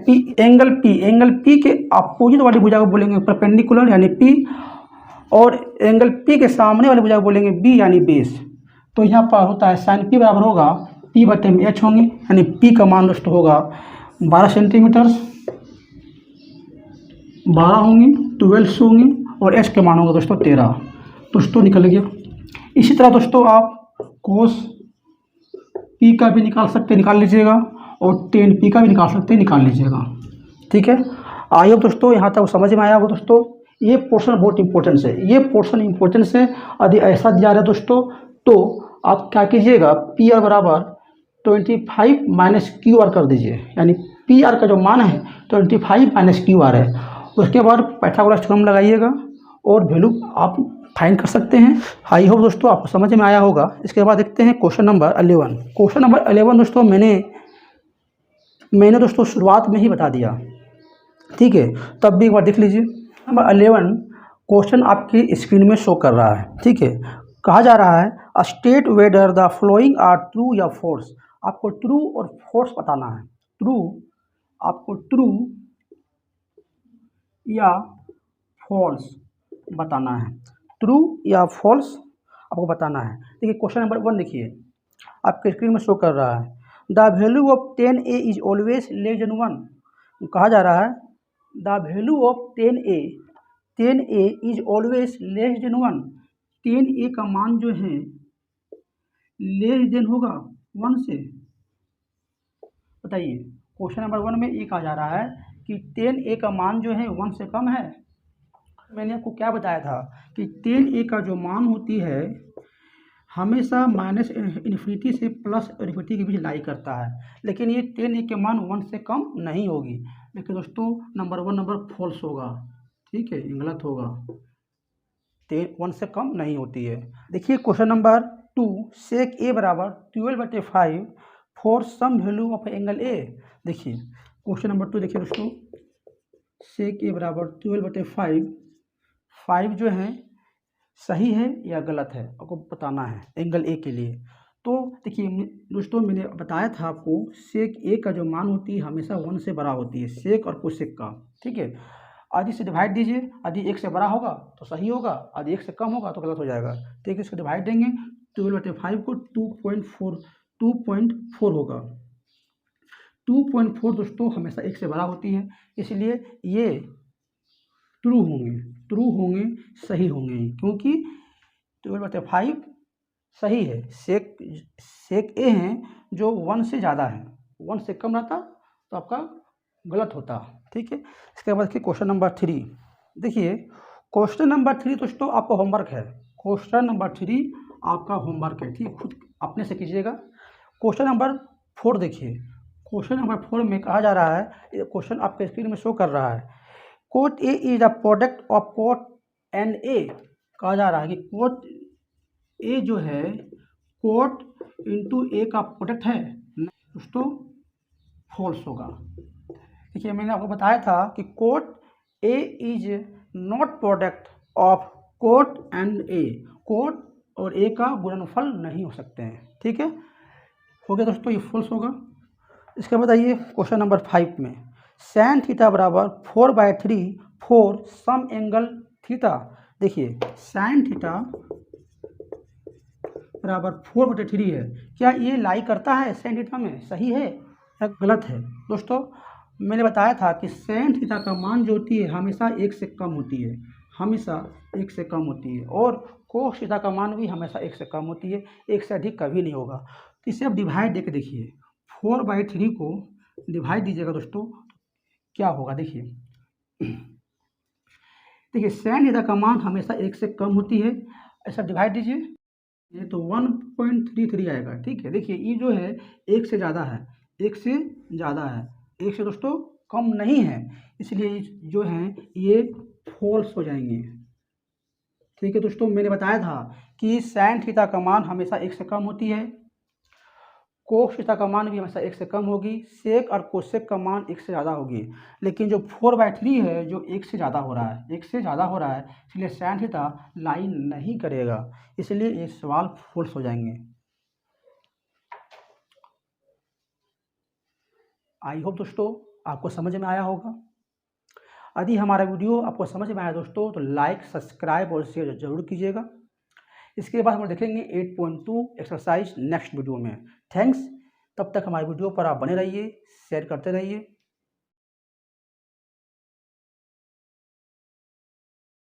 P एंगल P के अपोजिट वाली भुजा को बोलेंगे परपेंडिकुलर यानी P, और एंगल P के सामने वाली भुजा को बोलेंगे B यानी बेस। तो यहाँ पर होता है साइन P बराबर होगा P बटे में H होंगे, यानी P का मान दोस्तों होगा 12 सेंटीमीटर, 12 होंगे, 12 होंगे और H का मान होगा दोस्तों 13। दोस्तों निकल गया। इसी तरह दोस्तों आप कोस P का भी निकाल लीजिएगा और tan P का भी निकाल लीजिएगा। ठीक है, आई होप दोस्तों यहाँ तक समझ में आया होगा। दोस्तों ये पोर्शन बहुत इंपॉर्टेंस है, यदि ऐसा दिया रहा है दोस्तों तो आप क्या कीजिएगा PR बराबर 25 माइनस QR कर दीजिए, यानी PR का जो मान है 25 माइनस QR है। उसके बाद पाइथागोरस थ्योरम लगाइएगा और वैल्यू आप फाइंड कर सकते हैं। आई होप दोस्तों आपको समझ में आया होगा। इसके बाद देखते हैं क्वेश्चन नंबर 11। क्वेश्चन नंबर 11 दोस्तों मैंने दोस्तों शुरुआत में ही बता दिया, ठीक है, तब भी एक बार देख लीजिए। नंबर 11 क्वेश्चन आपकी स्क्रीन में शो कर रहा है, ठीक है। कहा जा रहा है uh state whether the following are true या फॉल्स। आपको ट्रू और फॉल्स बताना है। आपको ट्रू या फॉल्स बताना है। ट्रू या फॉल्स आपको बताना है। देखिए क्वेश्चन नंबर 1 देखिए, आपके स्क्रीन में शो कर रहा है the value of 10a is always less than 1। कहा जा रहा है the value of 10a is always less than 1। 10a का मान जो है लेस देन होगा 1 से। बताइए क्वेश्चन नंबर 1 में ये कहा जा रहा है कि 10a का मान जो है 1 से कम है। मैंने आपको क्या बताया था कि 10a का जो मान होती है हमेशा माइनस इन्फिनिटी से प्लस इन्फिनिटी के बीच लाई करता है, लेकिन ये 10a के मान 1 से कम नहीं होगी। लेकिन दोस्तों नंबर 1 नंबर फॉल्स होगा, ठीक है, ये गलत होगा। 1 से कम नहीं होती है। देखिए क्वेश्चन नंबर 2 सेक a बराबर 12/5 for some value of angle A. देखिए क्वेश्चन नंबर 2 देखिए दोस्तों, सेक a बराबर 12/5, 5 जो है सही है या गलत है आपको बताना है एंगल ए के लिए। तो देखिए दोस्तों मैंने बताया था आपको सेक ए का जो मान होती है हमेशा 1 से बड़ा होती है, सेक और कोसेक का, ठीक है। आधी से डिवाइड दीजिए, आधी 1 से बड़ा होगा तो सही होगा, आधी 1 से कम होगा तो गलत हो जाएगा। ठीक है, इसको डिवाइड देंगे 12/5 को 2.4 होगा। 2.4 दोस्तों हमेशा 1 से बड़ा होती है, इसलिए ये ट्रू होंगे, सही होंगे, क्योंकि 12/5 सही है। सेक ए हैं जो 1 से ज़्यादा है, 1 से कम रहता तो आपका गलत होता, ठीक है। इसके बाद देखिए क्वेश्चन नंबर 3। देखिए क्वेश्चन नंबर 3 दोस्तों आपका होमवर्क है। क्वेश्चन नंबर 3 आपका होमवर्क है, ठीक, खुद अपने से कीजिएगा। क्वेश्चन नंबर 4 देखिए, क्वेश्चन नंबर 4 में कहा जा रहा है, क्वेश्चन आपके स्क्रीन में शो कर रहा है, cot A is the product of cot and A. कहा जा रहा है कि कोट ए जो है कोट इंटू ए का प्रोडक्ट है, दोस्तों फॉल्स होगा। देखिए मैंने आपको बताया था कि cot A is not product of cot and A. Cot और ए का गुणनफल नहीं हो सकते हैं, ठीक है, हो गया दोस्तों, ये फॉल्स होगा। इसके बाद आइए क्वेश्चन नंबर 5 में, सैन थीटा बराबर 4/3 फॉर सम एंगल थीटा। देखिए सैन थीटा बराबर 4/3 है, क्या ये लाई करता है सैन थीटा में, सही है या गलत है? दोस्तों मैंने बताया था कि सैन थीटा का मान जो होती है हमेशा 1 से कम होती है, हमेशा 1 से कम होती है, और कोस थीटा का मान भी हमेशा 1 से कम होती है, 1 से अधिक कभी नहीं होगा। तो इसे आप डिवाइड देके देखिए, 4/3 को डिवाइड दीजिएगा दोस्तों, क्या होगा देखिए सैन थीटा का मान हमेशा 1 से कम होती है, ऐसा डिवाइड दीजिए, ये तो 1.33 आएगा, ठीक है। देखिए ये जो है 1 से ज़्यादा है, 1 से ज़्यादा है, 1 से दोस्तों कम नहीं है, इसलिए जो है ये फॉल्स हो जाएंगे, ठीक है। दोस्तों मैंने बताया था कि सैन थीटा का मान हमेशा 1 से कम होती है, कोस थीटा का मान भी हमेशा 1 से कम होगी, सेक और कोसेक का मान 1 से ज़्यादा होगी, लेकिन जो 4/3 है जो 1 से ज़्यादा हो रहा है, 1 से ज़्यादा हो रहा है, इसलिए सैन थीटा लाइन नहीं करेगा, इसलिए ये सवाल फॉल्स हो जाएंगे। आई होप दोस्तों आपको समझ में आया होगा। यदि हमारा वीडियो आपको समझ में आया दोस्तों तो लाइक, सब्सक्राइब और शेयर जरूर कीजिएगा। इसके बाद हम देखेंगे 8.2 एक्सरसाइज नेक्स्ट वीडियो में। थैंक्स, तब तक हमारे वीडियो पर आप बने रहिए, शेयर करते रहिए।